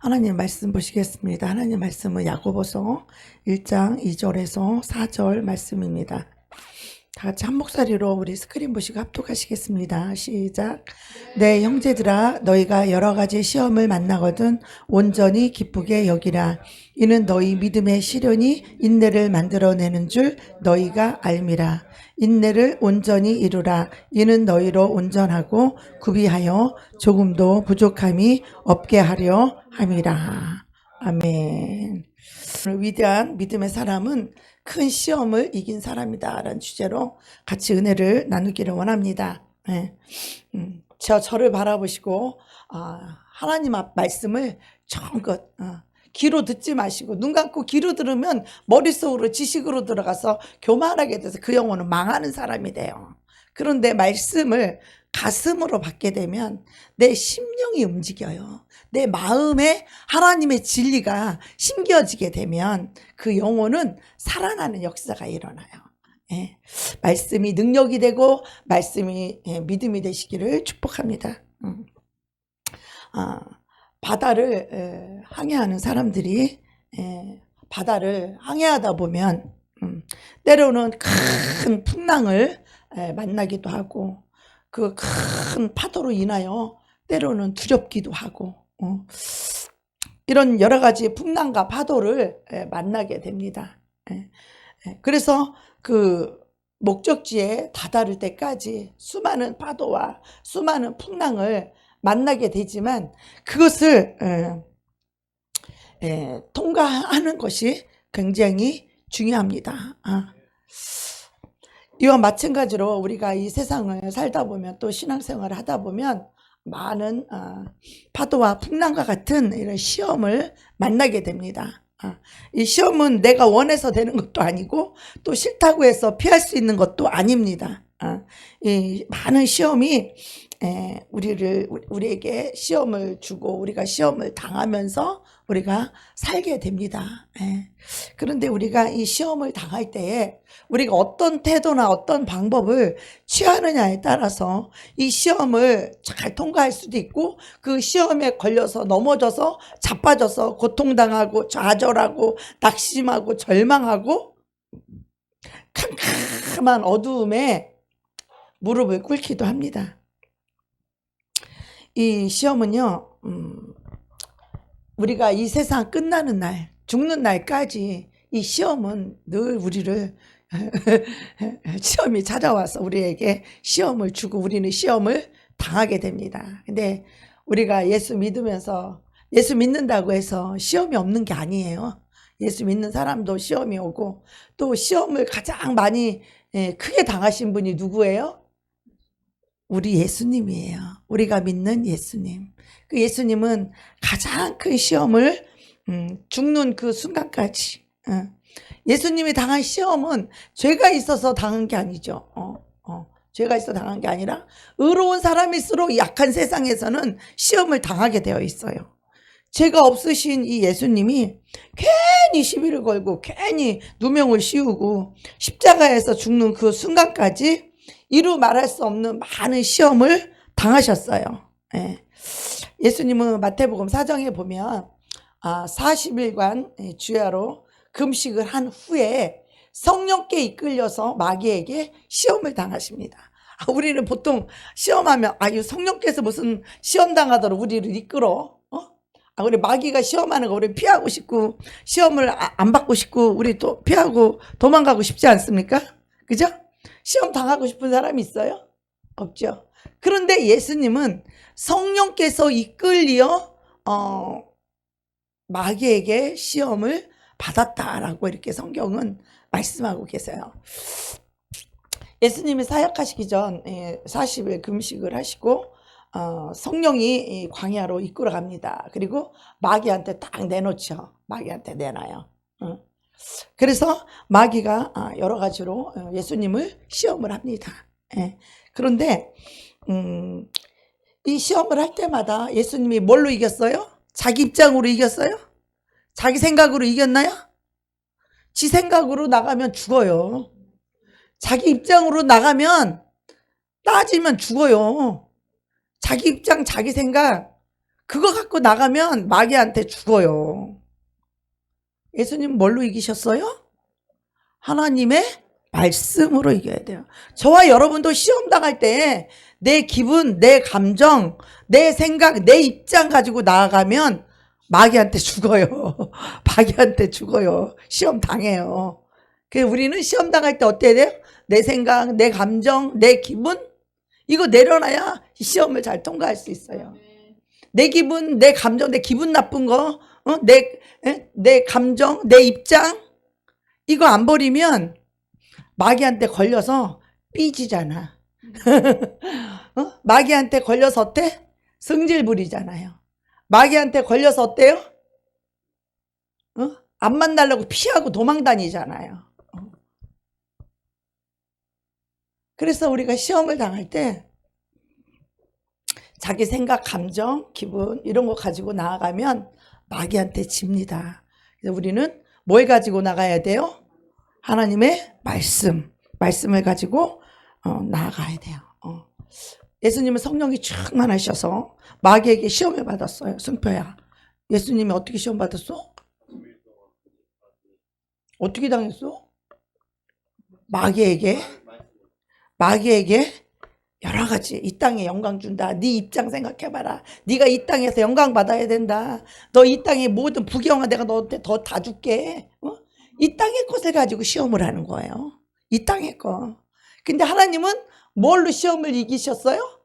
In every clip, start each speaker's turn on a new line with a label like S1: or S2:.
S1: 하나님 말씀 보시겠습니다. 하나님 말씀은 야고보서 1장 2절에서 4절 말씀입니다. 다 같이 한 목소리로 우리 스크린 보시고 합독하시겠습니다. 시작. 내 형제들아, 너희가 여러 가지 시험을 만나거든 온전히 기쁘게 여기라. 이는 너희 믿음의 시련이 인내를 만들어내는 줄 너희가 알미라. 인내를 온전히 이루라. 이는 너희로 온전하고 구비하여 조금도 부족함이 없게 하려 함이라. 아멘. 위대한 믿음의 사람은 큰 시험을 이긴 사람이다 라는 주제로 같이 은혜를 나누기를 원합니다. 저를 바라보시고 하나님 앞 말씀을 정껏 귀로 듣지 마시고 눈 감고 귀로 들으면 머릿속으로 지식으로 들어가서 교만하게 돼서 그 영혼은 망하는 사람이 돼요. 그런데 말씀을 가슴으로 받게 되면 내 심령이 움직여요. 내 마음에 하나님의 진리가 심겨지게 되면 그 영혼은 살아나는 역사가 일어나요. 말씀이 능력이 되고 말씀이 믿음이 되시기를 축복합니다. 바다를 항해하는 사람들이 바다를 항해하다 보면 때로는 큰 풍랑을 만나기도 하고 그 큰 파도로 인하여 때로는 두렵기도 하고 이런 여러 가지 풍랑과 파도를 만나게 됩니다. 그래서 그 목적지에 다다를 때까지 수많은 파도와 수많은 풍랑을 만나게 되지만 그것을 통과하는 것이 굉장히 중요합니다. 이와 마찬가지로 우리가 이 세상을 살다 보면 또 신앙생활을 하다 보면 많은 파도와 풍랑과 같은 이런 시험을 만나게 됩니다. 이 시험은 내가 원해서 되는 것도 아니고 또 싫다고 해서 피할 수 있는 것도 아닙니다. 이 많은 시험이 우리에게 시험을 주고 우리가 시험을 당하면서 우리가 살게 됩니다. 그런데 우리가 이 시험을 당할 때에 우리가 어떤 태도나 어떤 방법을 취하느냐에 따라서 이 시험을 잘 통과할 수도 있고 그 시험에 걸려서 넘어져서 자빠져서 고통당하고 좌절하고 낙심하고 절망하고 캄캄한 어두움에 무릎을 꿇기도 합니다. 이 시험은요, 우리가 이 세상 끝나는 날, 죽는 날까지 이 시험은 늘 우리를 시험이 찾아와서 우리에게 시험을 주고 우리는 시험을 당하게 됩니다. 근데 우리가 예수 믿으면서 예수 믿는다고 해서 시험이 없는 게 아니에요. 예수 믿는 사람도 시험이 오고 또 시험을 가장 많이 크게 당하신 분이 누구예요? 우리 예수님이에요. 우리가 믿는 예수님. 그 예수님은 가장 큰 시험을 죽는 그 순간까지 예수님이 당한 시험은 죄가 있어서 당한 게 아니죠. 죄가 있어 당한 게 아니라 의로운 사람일수록 약한 세상에서는 시험을 당하게 되어 있어요. 죄가 없으신 이 예수님이 괜히 시비를 걸고 괜히 누명을 씌우고 십자가에서 죽는 그 순간까지 이루 말할 수 없는 많은 시험을 당하셨어요. 예수님은 마태복음 4장에 보면 40일간 주야로 금식을 한 후에 성령께 이끌려서 마귀에게 시험을 당하십니다. 우리는 보통 시험하면 이 성령께서 무슨 시험 당하도록 우리를 이끌어? 우리 마귀가 시험하는 거 우리 피하고 싶고 시험을 안 받고 싶고 우리 또 피하고 도망가고 싶지 않습니까? 그죠? 시험 당하고 싶은 사람이 있어요? 없죠. 그런데 예수님은 성령께서 이끌려 마귀에게 시험을 받았다라고 이렇게 성경은 말씀하고 계세요. 예수님이 사역하시기 전 40일 금식을 하시고 성령이 광야로 이끌어 갑니다. 그리고 마귀한테 딱 내놓죠. 마귀한테 내놔요. 그래서 마귀가 여러 가지로 예수님을 시험을 합니다. 그런데 이 시험을 할 때마다 예수님이 뭘로 이겼어요? 자기 입장으로 이겼어요? 자기 생각으로 이겼나요? 지 생각으로 나가면 죽어요. 자기 입장으로 나가면 따지면 죽어요. 자기 입장, 자기 생각 그거 갖고 나가면 마귀한테 죽어요. 예수님 뭘로 이기셨어요? 하나님의 말씀으로 이겨야 돼요. 저와 여러분도 시험 당할 때 내 기분, 내 감정, 내 생각, 내 입장 가지고 나아가면 마귀한테 죽어요. 마귀한테 죽어요. 시험 당해요. 그래서 우리는 시험 당할 때 어때야 돼요? 내 생각, 내 감정, 내 기분 이거 내려놔야 시험을 잘 통과할 수 있어요. 내 기분, 내 감정, 내 기분 나쁜 거, 내 감정, 내 입장 이거 안 버리면 마귀한테 걸려서 삐지잖아. 마귀한테 걸려서 어때? 승질 부리잖아요. 마귀한테 걸려서 어때요? 안 만나려고 피하고 도망 다니잖아요. 그래서 우리가 시험을 당할 때 자기 생각, 감정, 기분 이런 거 가지고 나아가면 마귀한테 집니다. 그래서 우리는 뭘 가지고 나가야 돼요? 하나님의 말씀을 가지고 나아가야 돼요. 예수님은 성령이 충만하셔서 마귀에게 시험을 받았어요. 승표야, 예수님이 어떻게 시험 받았어? 어떻게 당했어? 마귀에게 여러 가지 이 땅에 영광 준다. 네 입장 생각해봐라. 네가 이 땅에서 영광 받아야 된다. 너 이 땅의 모든 부경아 내가 너한테 더 다 줄게. 이 땅의 것을 가지고 시험을 하는 거예요. 이 땅의 거. 근데 하나님은 뭘로 시험을 이기셨어요?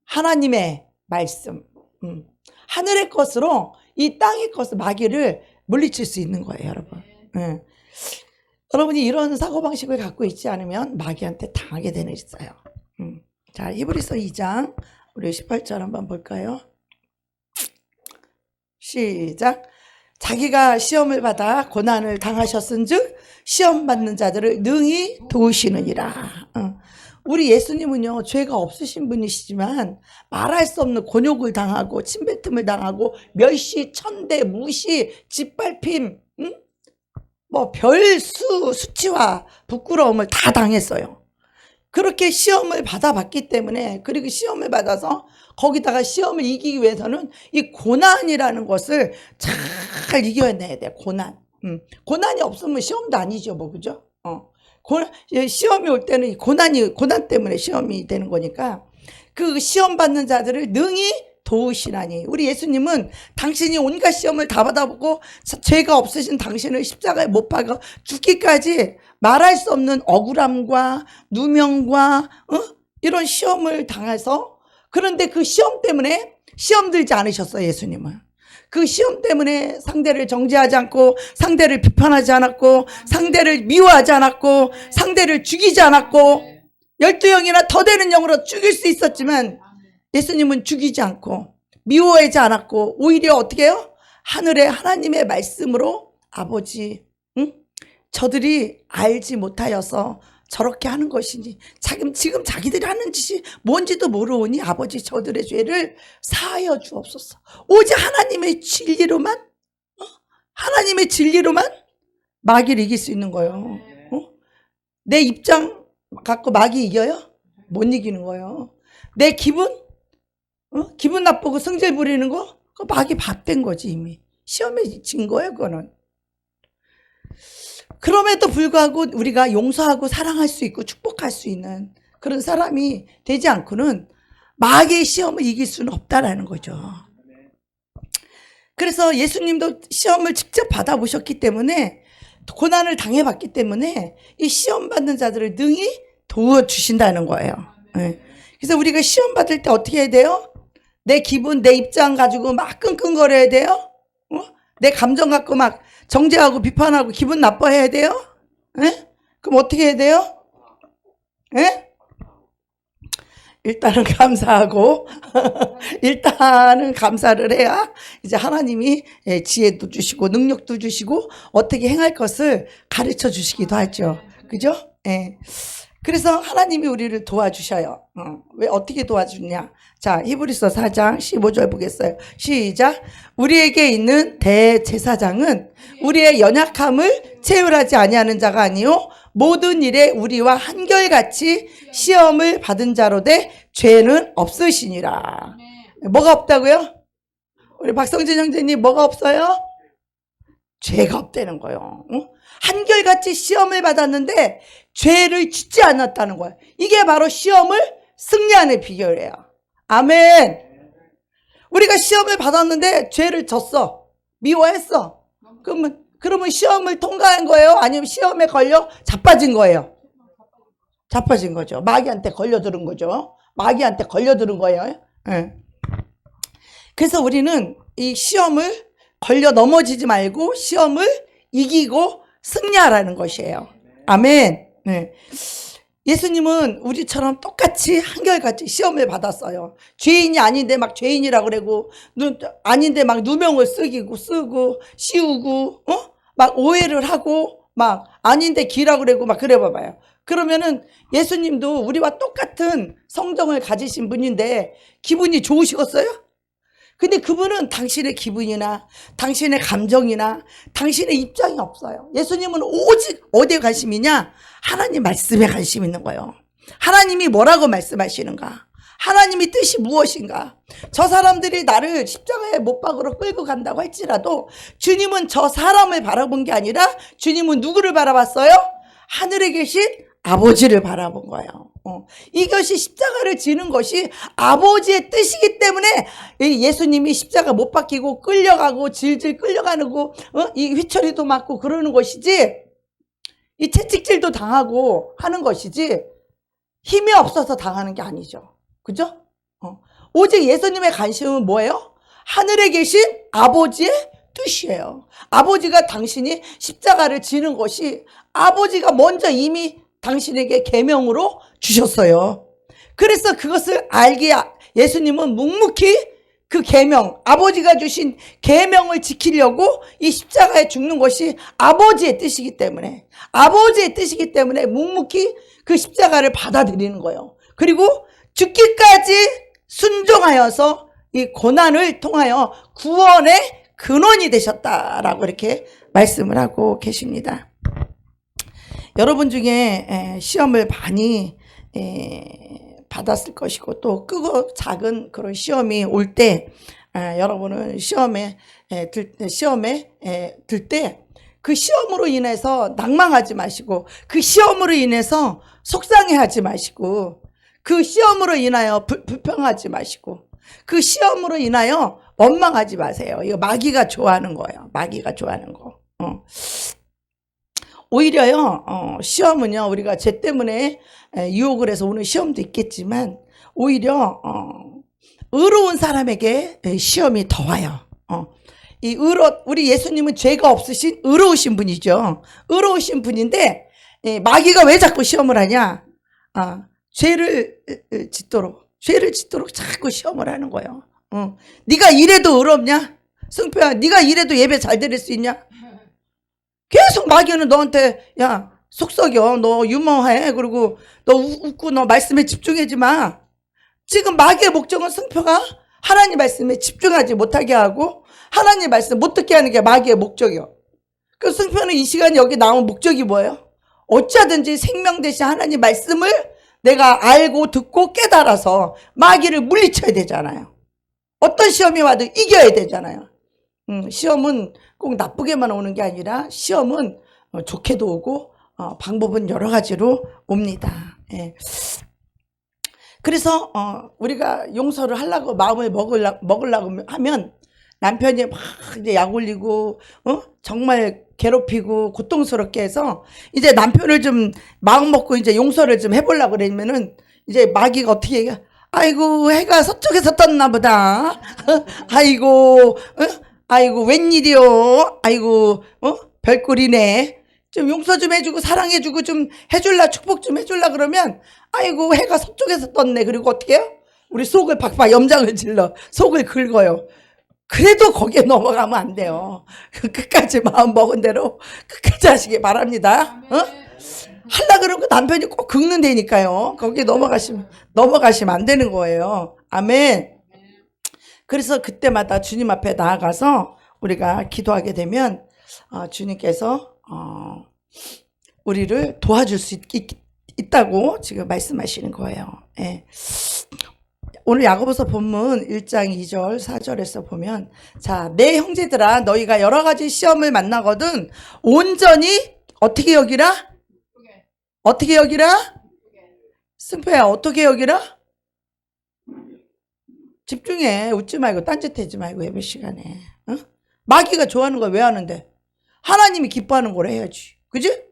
S1: 하나님의 말씀. 하늘의 것으로 이 땅의 것을 마귀를 물리칠 수 있는 거예요, 여러분. 여러분이 이런 사고방식을 갖고 있지 않으면 마귀한테 당하게 되는 있어요. 자, 히브리서 2장 우리 18절 한번 볼까요? 시작. 자기가 시험을 받아 고난을 당하셨은즉 시험 받는 자들을 능히 도우시느니라. 우리 예수님은요 죄가 없으신 분이시지만 말할 수 없는 곤욕을 당하고 침뱉음을 당하고 멸시, 천대, 무시, 짓밟힘, 뭐 수치와 부끄러움을 다 당했어요. 그렇게 시험을 받아봤기 때문에, 그리고 시험을 받아서 거기다가 시험을 이기기 위해서는 이 고난이라는 것을 잘 이겨내야 돼요. 고난이 없으면 시험도 아니죠, 뭐, 그죠? 시험이 올 때는 이 고난 때문에 시험이 되는 거니까 그 시험 받는 자들을 능히 도우시라니. 우리 예수님은 당신이 온갖 시험을 다 받아보고 죄가 없으신 당신을 십자가에 못 박아 죽기까지 말할 수 없는 억울함과 누명과 이런 시험을 당해서, 그런데 그 시험 때문에 시험 들지 않으셨어요. 예수님은 그 시험 때문에 상대를 정죄하지 않고, 상대를 비판하지 않았고, 상대를 미워하지 않았고, 상대를 죽이지 않았고, 12영이나 더 되는 영으로 죽일 수 있었지만 예수님은 죽이지 않고 미워하지 않았고, 오히려 어떻게 해요? 하늘의 하나님의 말씀으로 아버지, 저들이 알지 못하여서 저렇게 하는 것이니, 지금 자기들이 하는 짓이 뭔지도 모르오니 아버지 저들의 죄를 사하여 주옵소서. 오직 하나님의 진리로만 마귀를 이길 수 있는 거예요. 내 입장 갖고 마귀 이겨요? 못 이기는 거예요. 내 기분 나쁘고 성질 부리는 거, 그거 마귀 밥된 거지. 이미 시험에 진 거예요, 그거는. 그럼에도 불구하고 우리가 용서하고 사랑할 수 있고 축복할 수 있는 그런 사람이 되지 않고는 마귀의 시험을 이길 수는 없다라는 거죠. 그래서 예수님도 시험을 직접 받아보셨기 때문에, 고난을 당해봤기 때문에 이 시험 받는 자들을 능히 도와주신다는 거예요. 그래서 우리가 시험 받을 때 어떻게 해야 돼요? 내 기분, 내 입장 가지고 막 끙끙거려야 돼요? 내 감정 갖고 막 정죄하고 비판하고 기분 나빠해야 돼요? 그럼 어떻게 해야 돼요? 일단은 감사하고 일단은 감사를 해야 이제 하나님이 지혜도 주시고 능력도 주시고 어떻게 행할 것을 가르쳐 주시기도 하죠. 그죠? 그래서 하나님이 우리를 도와주셔요. 왜 어떻게 도와주냐? 자, 히브리서 4장 15절 보겠어요. 시작. 우리에게 있는 대제사장은 우리의 연약함을 체휼하지 아니하는 자가 아니요 모든 일에 우리와 한결같이 시험을 받은 자로 돼 죄는 없으시니라. 뭐가 없다고요? 우리 박성진 형제님 뭐가 없어요? 죄가 없다는 거예요. 응? 한결같이 시험을 받았는데 죄를 짓지 않았다는 거예요. 이게 바로 시험을 승리하는 비결이에요. 아멘. 우리가 시험을 받았는데 죄를 졌어. 미워했어. 그러면 시험을 통과한 거예요? 아니면 시험에 걸려 자빠진 거예요? 자빠진 거죠. 마귀한테 걸려들은 거죠. 마귀한테 걸려들은 거예요. 네. 그래서 우리는 이 시험을 걸려 넘어지지 말고 시험을 이기고 승리하라는 것이에요. 아멘. 네. 예수님은 우리처럼 똑같이 한결같이 시험을 받았어요. 죄인이 아닌데 막 죄인이라고 그러고, 아닌데 막 누명을 쓰고, 씌우고, 막 오해를 하고, 막 아닌데 기라고 그러고 막 그래 봐봐요. 그러면은 예수님도 우리와 똑같은 성정을 가지신 분인데 기분이 좋으시겠어요? 근데 그분은 당신의 기분이나 당신의 감정이나 당신의 입장이 없어요. 예수님은 오직 어디에 관심이냐? 하나님 말씀에 관심 있는 거예요. 하나님이 뭐라고 말씀하시는가? 하나님의 뜻이 무엇인가? 저 사람들이 나를 십자가에 못 박으러 끌고 간다고 할지라도 주님은 저 사람을 바라본 게 아니라 주님은 누구를 바라봤어요? 하늘에 계신 아버지를 바라본 거예요. 이것이 십자가를 지는 것이 아버지의 뜻이기 때문에 예수님이 십자가 못 박히고 끌려가고 질질 끌려가는 거, 이 휘처리도 맞고 그러는 것이지, 이 채찍질도 당하고 하는 것이지 힘이 없어서 당하는 게 아니죠. 그죠? 오직 예수님의 관심은 뭐예요? 하늘에 계신 아버지의 뜻이에요. 아버지가 당신이 십자가를 지는 것이 아버지가 먼저 이미 당신에게 계명으로 주셨어요. 그래서 그것을 알기에 예수님은 묵묵히 그 계명, 아버지가 주신 계명을 지키려고 이 십자가에 죽는 것이 아버지의 뜻이기 때문에 묵묵히 그 십자가를 받아들이는 거예요. 그리고 죽기까지 순종하여서 이 고난을 통하여 구원의 근원이 되셨다라고 이렇게 말씀을 하고 계십니다. 여러분 중에 시험을 많이 받았을 것이고 또 크고 작은 그런 시험이 올 때 여러분은 시험에 들 때 그 시험으로 인해서 낭망하지 마시고 그 시험으로 인해서 속상해하지 마시고 그 시험으로 인하여 불평하지 마시고 그 시험으로 인하여 원망하지 마세요. 이거 마귀가 좋아하는 거예요. 마귀가 좋아하는 거. 오히려요, 시험은요, 우리가 죄 때문에 유혹을 해서 오는 시험도 있겠지만, 오히려, 의로운 사람에게 시험이 더 와요. 우리 예수님은 죄가 없으신 의로우신 분이죠. 의로우신 분인데, 마귀가 왜 자꾸 시험을 하냐? 죄를 짓도록 자꾸 시험을 하는 거예요. 네가 이래도 의롭냐? 승표야, 네가 이래도 예배 잘 드릴 수 있냐? 계속 마귀는 너한테 야 속 썩여, 너 유머해, 그리고 너 웃고 너 말씀에 집중하지 마. 지금 마귀의 목적은 승표가 하나님 말씀에 집중하지 못하게 하고 하나님 말씀 못 듣게 하는 게 마귀의 목적이요. 그 승표는 이 시간에 여기 나온 목적이 뭐예요? 어찌하든지 생명 대신 하나님 말씀을 내가 알고 듣고 깨달아서 마귀를 물리쳐야 되잖아요. 어떤 시험이 와도 이겨야 되잖아요. 시험은 꼭 나쁘게만 오는 게 아니라 시험은 좋게도 오고 방법은 여러 가지로 옵니다. 예. 그래서 우리가 용서를 하려고 마음을 먹으려고 하면 남편이 막 이제 약 올리고 정말 괴롭히고 고통스럽게 해서 이제 남편을 좀 마음 먹고 이제 용서를 좀 해보려고 그러면은 이제 마귀가 어떻게 얘기해? 아이고 해가 서쪽에서 떴나 보다. 아이고 웬일이요? 아이고 별꼴이네. 좀 용서 좀 해주고 사랑해주고 좀 해줄라, 축복 좀 해줄라 그러면 아이고 해가 서쪽에서 떴네. 그리고 어떻게 해요? 우리 속을 박박 염장을 질러 속을 긁어요. 그래도 거기에 넘어가면 안 돼요. 끝까지 마음 먹은 대로 끝까지 하시기 바랍니다. 하려 그러고 남편이 꼭 긁는다니까요. 거기에 넘어가시면 안 되는 거예요. 아멘. 그래서 그때마다 주님 앞에 나아가서 우리가 기도하게 되면 주님께서 우리를 도와줄 수 있다고 지금 말씀하시는 거예요. 예. 오늘 야고보서 본문 1장 2절 4절에서 보면, 자, 내 형제들아 너희가 여러 가지 시험을 만나거든 온전히 어떻게 여기라? 어떻게 여기라? 승표야, 어떻게 여기라? 집중해. 웃지 말고 딴짓하지 말고 예배 시간에. 어? 마귀가 좋아하는 거 왜 하는데? 하나님이 기뻐하는 걸 해야지. 그지?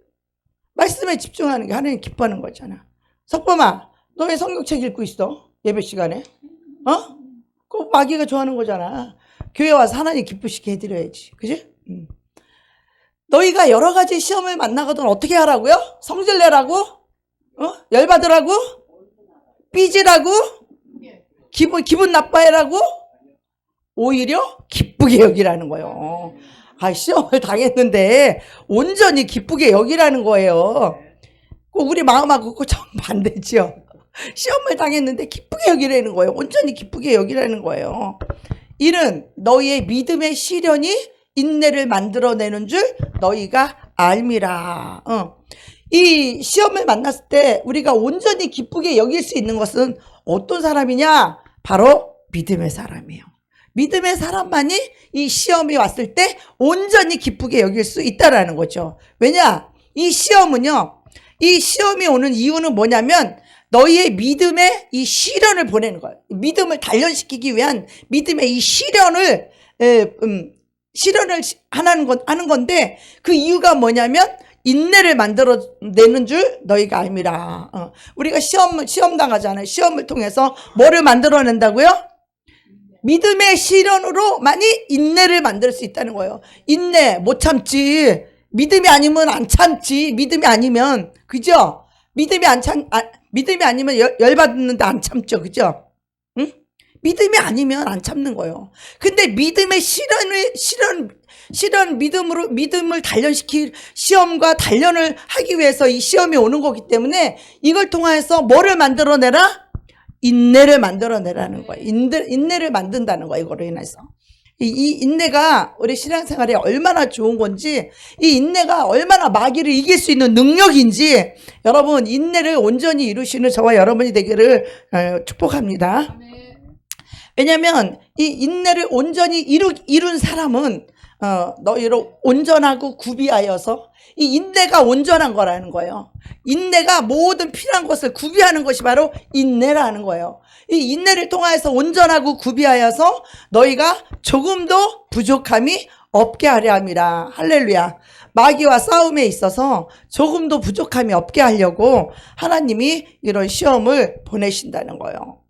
S1: 말씀에 집중하는 게 하나님 기뻐하는 거잖아. 석범아, 너 왜 성경책 읽고 있어? 예배 시간에? 어? 그거 마귀가 좋아하는 거잖아. 교회 와서 하나님 기쁘시게 해드려야지. 그지? 너희가 여러 가지 시험을 만나거든 어떻게 하라고요? 성질내라고? 어? 열받으라고? 삐지라고? 기분 나빠해라고? 오히려 기쁘게 여기라는 거예요. 아, 시험을 당했는데 온전히 기쁘게 여기라는 거예요. 우리 마음하고 정반대죠. 시험을 당했는데 기쁘게 여기라는 거예요. 온전히 기쁘게 여기라는 거예요. 이는 너희의 믿음의 시련이 인내를 만들어내는 줄 너희가 알미라. 이 시험을 만났을 때 우리가 온전히 기쁘게 여길 수 있는 것은 어떤 사람이냐? 바로 믿음의 사람이에요. 믿음의 사람만이 이 시험이 왔을 때 온전히 기쁘게 여길 수 있다라는 거죠. 왜냐? 이 시험은요, 이 시험이 오는 이유는 뭐냐면 너희의 믿음의 이 시련을 보내는 거예요. 믿음을 단련시키기 위한 믿음의 이 시련을 하는 건데, 그 이유가 뭐냐면 인내를 만들어내는 줄 너희가 알미라. 우리가 시험 당하잖아요. 시험을 통해서 뭐를 만들어낸다고요? 믿음의 시련으로 많이 인내를 만들 수 있다는 거예요. 인내 못 참지. 믿음이 아니면 안 참지. 믿음이 아니면, 그죠? 믿음이 아니면 열받는데 안 참죠. 그죠? 응? 믿음이 아니면 안 참는 거예요. 근데 믿음의 믿음을 단련시킬 시험과 단련을 하기 위해서 이 시험이 오는 거기 때문에 이걸 통해서 뭐를 만들어내라? 인내를 만들어내라는 거예요. 인내를 만든다는 거예요. 이거로 인해서. 이 인내가 우리 신앙생활에 얼마나 좋은 건지, 이 인내가 얼마나 마귀를 이길 수 있는 능력인지, 여러분 인내를 온전히 이루시는 저와 여러분이 되기를 축복합니다. 왜냐하면 이 인내를 온전히 이룬 사람은 너희로 온전하고 구비하여서, 이 인내가 온전한 거라는 거예요. 인내가 모든 필요한 것을 구비하는 것이 바로 인내라는 거예요. 이 인내를 통하여서 온전하고 구비하여서 너희가 조금도 부족함이 없게 하려 함이라. 할렐루야. 마귀와 싸움에 있어서 조금도 부족함이 없게 하려고 하나님이 이런 시험을 보내신다는 거예요.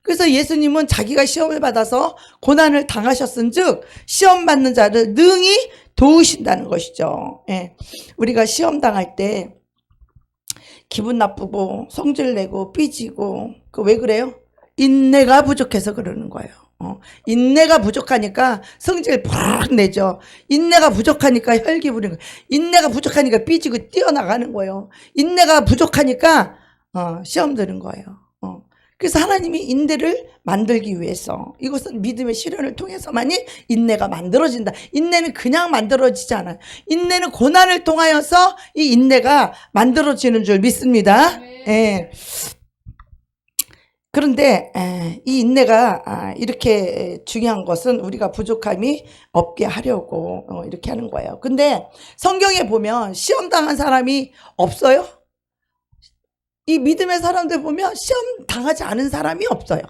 S1: 그래서 예수님은 자기가 시험을 받아서 고난을 당하셨은즉 시험 받는 자를 능히 도우신다는 것이죠. 예. 우리가 시험 당할 때 기분 나쁘고 성질내고 삐지고, 왜 그래요? 인내가 부족해서 그러는 거예요. 인내가 부족하니까 성질 팍 내죠. 인내가 부족하니까 혈기 부리는 거예요. 인내가 부족하니까 삐지고 뛰어나가는 거예요. 인내가 부족하니까 시험 드는 거예요. 그래서 하나님이 인내를 만들기 위해서, 이것은 믿음의 시련을 통해서만이 인내가 만들어진다. 인내는 그냥 만들어지지 않아요. 인내는 고난을 통하여서 이 인내가 만들어지는 줄 믿습니다. 예. 그런데 이 인내가 이렇게 중요한 것은 우리가 부족함이 없게 하려고 이렇게 하는 거예요. 근데 성경에 보면 시험 당한 사람이 없어요? 이 믿음의 사람들 보면 시험 당하지 않은 사람이 없어요.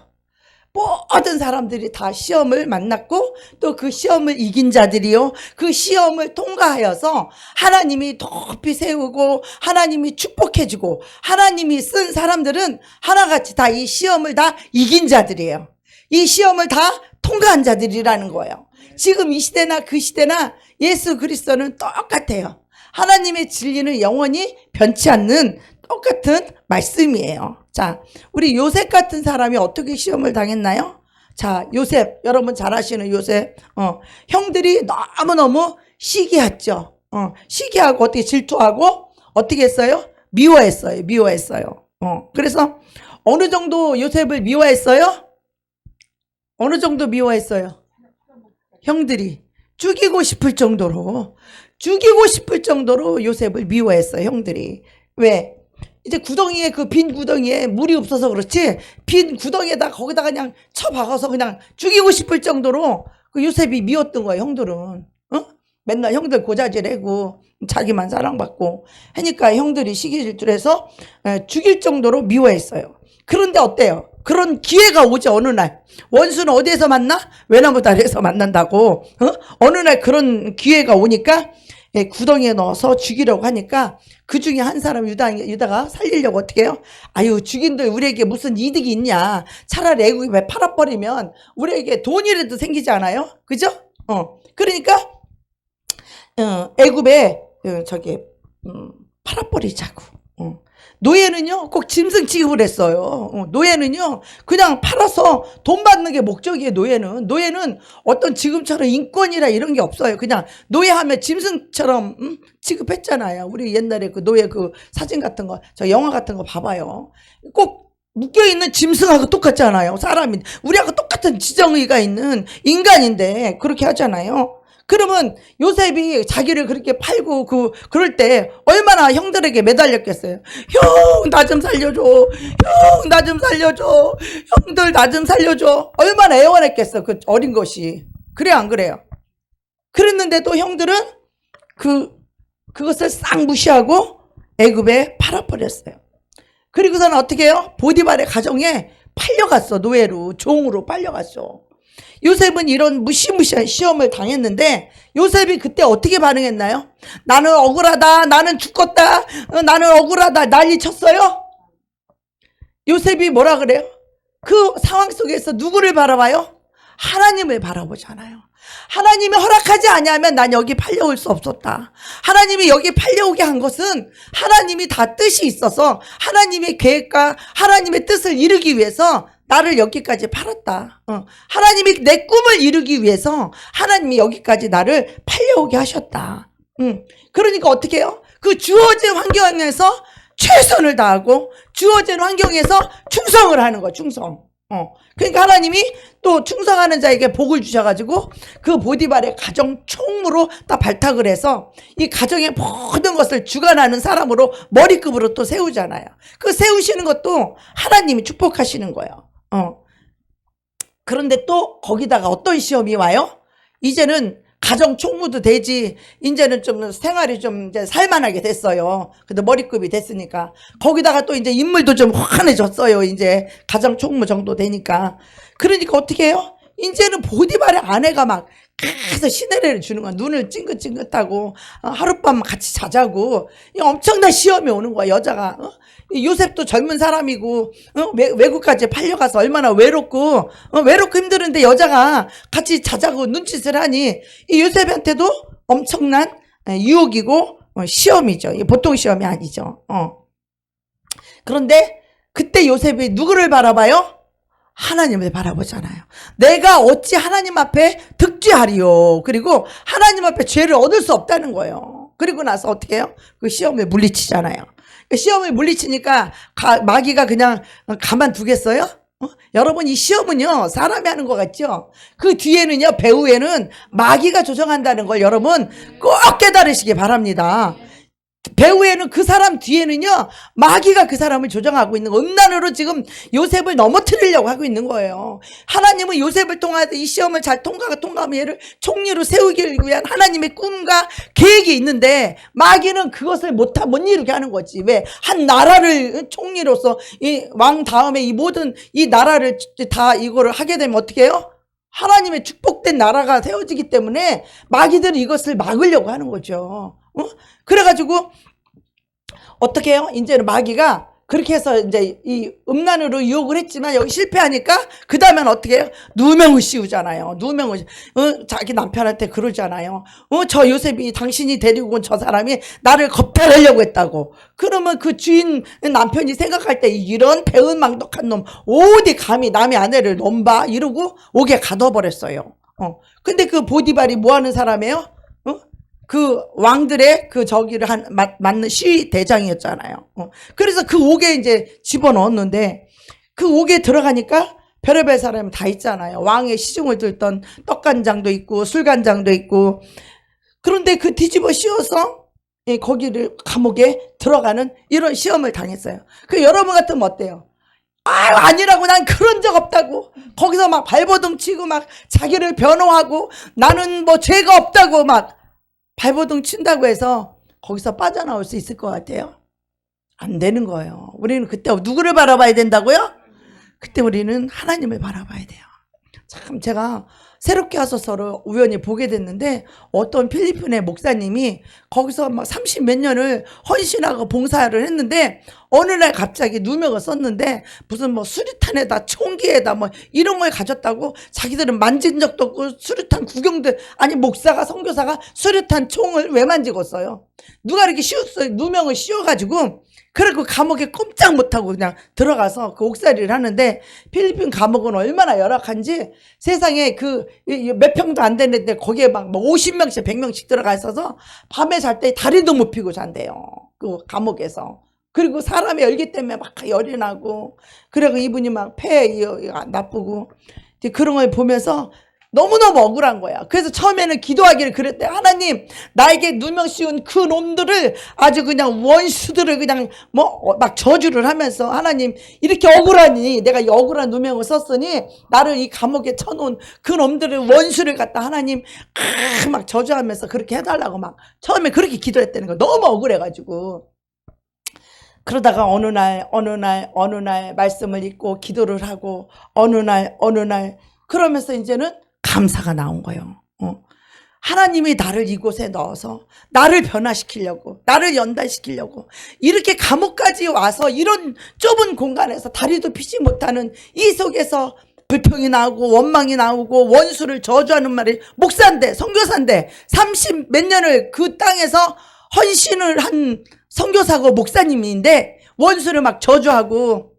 S1: 모든 사람들이 다 시험을 만났고 또 그 시험을 이긴 자들이요, 그 시험을 통과하여서 하나님이 높이 세우고 하나님이 축복해주고 하나님이 쓴 사람들은 하나같이 다 이 시험을 다 이긴 자들이에요. 이 시험을 다 통과한 자들이라는 거예요. 지금 이 시대나 그 시대나 예수 그리스도는 똑같아요. 하나님의 진리는 영원히 변치 않는 똑같은 말씀이에요. 자, 우리 요셉 같은 사람이 어떻게 시험을 당했나요? 자, 요셉, 여러분 잘 아시는 요셉. 형들이 너무너무 시기했죠. 시기하고 어떻게 질투하고 어떻게 했어요? 미워했어요. 그래서 어느 정도 요셉을 미워했어요? 어느 정도 미워했어요? 형들이 죽이고 싶을 정도로 요셉을 미워했어요, 형들이. 왜? 이제 구덩이에 그 빈 구덩이에 물이 없어서 그렇지 빈 구덩이에다 거기다가 그냥 쳐박아서 그냥 죽이고 싶을 정도로 그 요셉이 미웠던 거야 형들은. 어? 맨날 형들 고자질하고 자기만 사랑받고 하니까 형들이 시기 질투해서 죽일 정도로 미워했어요. 그런데 어때요? 그런 기회가 오죠. 어느 날 원수는 어디에서 만나? 외나무 다리에서 만난다고. 어느 날 그런 기회가 오니까 구덩이에 넣어서 죽이려고 하니까 그 중에 한 사람 유다가 살리려고 어떻게 해요? 아유 죽인들 우리에게 무슨 이득이 있냐. 차라리 애굽에 팔아버리면 우리에게 돈이라도 생기지 않아요? 그죠? 그러니까 애굽에 저기 팔아버리자고. 노예는요 꼭 짐승 취급을 했어요. 노예는요 그냥 팔아서 돈 받는 게 목적이에요. 노예는 어떤 지금처럼 인권이라 이런 게 없어요. 그냥 노예하면 짐승처럼 취급했잖아요. 우리 옛날에 그 노예 그 사진 같은 거, 저 영화 같은 거 봐봐요. 꼭 묶여있는 짐승하고 똑같잖아요. 사람이 우리하고 똑같은 지정의가 있는 인간인데 그렇게 하잖아요. 그러면 요셉이 자기를 그렇게 팔고 그럴 때 얼마나 형들에게 매달렸겠어요. 형, 나 좀 살려줘. 형, 나 좀 살려줘. 형들 나 좀 살려줘. 얼마나 애원했겠어. 그 어린 것이. 그래 안 그래요? 그랬는데도 형들은 그것을 싹 무시하고 애굽에 팔아버렸어요. 그리고서는 어떻게 해요? 보디발의 가정에 팔려갔어. 노예로, 종으로 팔려갔어. 요셉은 이런 무시무시한 시험을 당했는데 요셉이 그때 어떻게 반응했나요? 나는 억울하다. 나는 죽겠다. 나는 억울하다. 난리 쳤어요? 요셉이 뭐라 그래요? 그 상황 속에서 누구를 바라봐요? 하나님을 바라보잖아요. 하나님이 허락하지 않으면 난 여기 팔려올 수 없었다. 하나님이 여기 팔려오게 한 것은 하나님이 다 뜻이 있어서 하나님의 계획과 하나님의 뜻을 이루기 위해서 나를 여기까지 팔았다. 하나님이 내 꿈을 이루기 위해서 하나님이 여기까지 나를 팔려오게 하셨다. 그러니까 어떻게 해요? 그 주어진 환경에서 최선을 다하고 주어진 환경에서 충성을 하는 거야. 충성. 그러니까 하나님이 또 충성하는 자에게 복을 주셔가지고 그 보디발의 가정 총무로 딱 발탁을 해서 이 가정의 모든 것을 주관하는 사람으로 머리급으로 또 세우잖아요. 그 세우시는 것도 하나님이 축복하시는 거예요. 그런데 또 거기다가 어떤 시험이 와요? 이제는 가정 총무도 되지, 이제는 좀 생활이 좀 이제 살만하게 됐어요. 그래도 머리급이 됐으니까. 거기다가 또 이제 인물도 좀 환해졌어요. 이제 가정 총무 정도 되니까. 그러니까 어떻게 해요? 이제는 보디발의 아내가 막 계속 시내를 주는 거야. 눈을 찡긋찡긋하고 하룻밤 같이 자자고. 엄청난 시험이 오는 거야. 여자가. 요셉도 젊은 사람이고 외국까지 팔려가서 얼마나 외롭고 힘드는데 여자가 같이 자자고 눈짓을 하니 이 요셉한테도 엄청난 유혹이고 시험이죠. 보통 시험이 아니죠. 그런데 그때 요셉이 누구를 바라봐요? 하나님을 바라보잖아요. 내가 어찌 하나님 앞에 득죄하리요. 그리고 하나님 앞에 죄를 얻을 수 없다는 거예요. 그리고 나서 어떻게 해요? 그 시험을 물리치잖아요. 시험을 물리치니까 마귀가 그냥 가만두겠어요? 여러분, 이 시험은요 사람이 하는 것 같죠? 그 뒤에는요, 배후에는 마귀가 조정한다는 걸 여러분 꼭 깨달으시기 바랍니다. 배후에는 그 사람 뒤에는요 마귀가 그 사람을 조정하고 있는 거, 음란으로 지금 요셉을 넘어뜨리려고 하고 있는 거예요. 하나님은 요셉을 통해서 이 시험을 잘 통과하면 얘를 총리로 세우기 위한 하나님의 꿈과 계획이 있는데 마귀는 그것을 못 이루게 하는 거지. 왜? 한 나라를 총리로서 이 왕 다음에 이 모든 이 나라를 다 이거를 하게 되면 어떻게 해요? 하나님의 축복된 나라가 세워지기 때문에 마귀들은 이것을 막으려고 하는 거죠. 그래가지고 어떻게 해요? 이제는 마귀가 그렇게 해서 이제 이 음란으로 유혹을 했지만 여기 실패하니까 그 다음엔 어떻게 해요? 누명을 씌우잖아요. 자기 남편한테 그러잖아요. 저 요셉이 당신이 데리고 온 저 사람이 나를 겁탈하려고 했다고. 그러면 그 주인 남편이 생각할 때 이런 배은망덕한 놈 어디 감히 남의 아내를 넘봐 이러고 옥에 가둬버렸어요. 근데 그 보디발이 뭐 하는 사람이에요? 그 왕들의 그 저기를 맞는 시위 대장이었잖아요. 그래서 그 옥에 이제 집어넣었는데 그 옥에 들어가니까 별의별 사람이 다 있잖아요. 왕의 시중을 들던 떡간장도 있고 술간장도 있고. 그런데 그 뒤집어 씌워서 거기를 감옥에 들어가는 이런 시험을 당했어요. 그 여러분 같으면 어때요? 아니라고, 난 그런 적 없다고, 거기서 막 발버둥 치고 막 자기를 변호하고 나는 뭐 죄가 없다고 막 발버둥 친다고 해서 거기서 빠져나올 수 있을 것 같아요? 안 되는 거예요. 우리는 그때 누구를 바라봐야 된다고요? 그때 우리는 하나님을 바라봐야 돼요. 참 제가 새롭게 하소서를 우연히 보게 됐는데, 어떤 필리핀의 목사님이 거기서 막 30 몇 년을 헌신하고 봉사를 했는데 어느 날 갑자기 누명을 썼는데, 무슨 뭐 수류탄에다 총기에다 뭐 이런 걸 가졌다고, 자기들은 만진 적도 없고 수류탄 구경도, 아니 목사가, 선교사가 수류탄 총을 왜 만지고 써요? 누가 이렇게 씌웠어요? 누명을 씌워가지고. 그리고 감옥에 꼼짝 못하고 그냥 들어가서 그 옥살이를 하는데, 필리핀 감옥은 얼마나 열악한지, 세상에 그 몇 평도 안 되는데 거기에 막 50명씩 100명씩 들어가 있어서 밤에 잘 때 다리도 못 펴고 잔대요, 그 감옥에서. 그리고 사람의 열기 때문에 막 열이 나고, 그리고 이분이 막 폐 나쁘고, 그런 걸 보면서 너무너무 억울한 거야. 그래서 처음에는 기도하기를 그랬대. 하나님, 나에게 누명 씌운 그 놈들을, 아주 그냥 원수들을 그냥 뭐 막 저주를 하면서, 하나님, 이렇게 억울하니, 내가 이 억울한 누명을 썼으니 나를 이 감옥에 쳐놓은 그 놈들을, 원수를 갖다 하나님 막 저주하면서 그렇게 해달라고 막 처음에 그렇게 기도했다는 거. 너무 억울해가지고. 그러다가 어느 날 말씀을 읽고 기도를 하고, 어느 날 그러면서 이제는 감사가 나온 거예요. 하나님이 나를 이곳에 넣어서 나를 변화시키려고, 나를 연단시키려고, 이렇게 감옥까지 와서 이런 좁은 공간에서 다리도 피지 못하는 이 속에서 불평이 나오고 원망이 나오고 원수를 저주하는 말이, 목사인데, 선교사인데 30 몇 년을 그 땅에서 헌신을 한 선교사고 목사님인데 원수를 막 저주하고,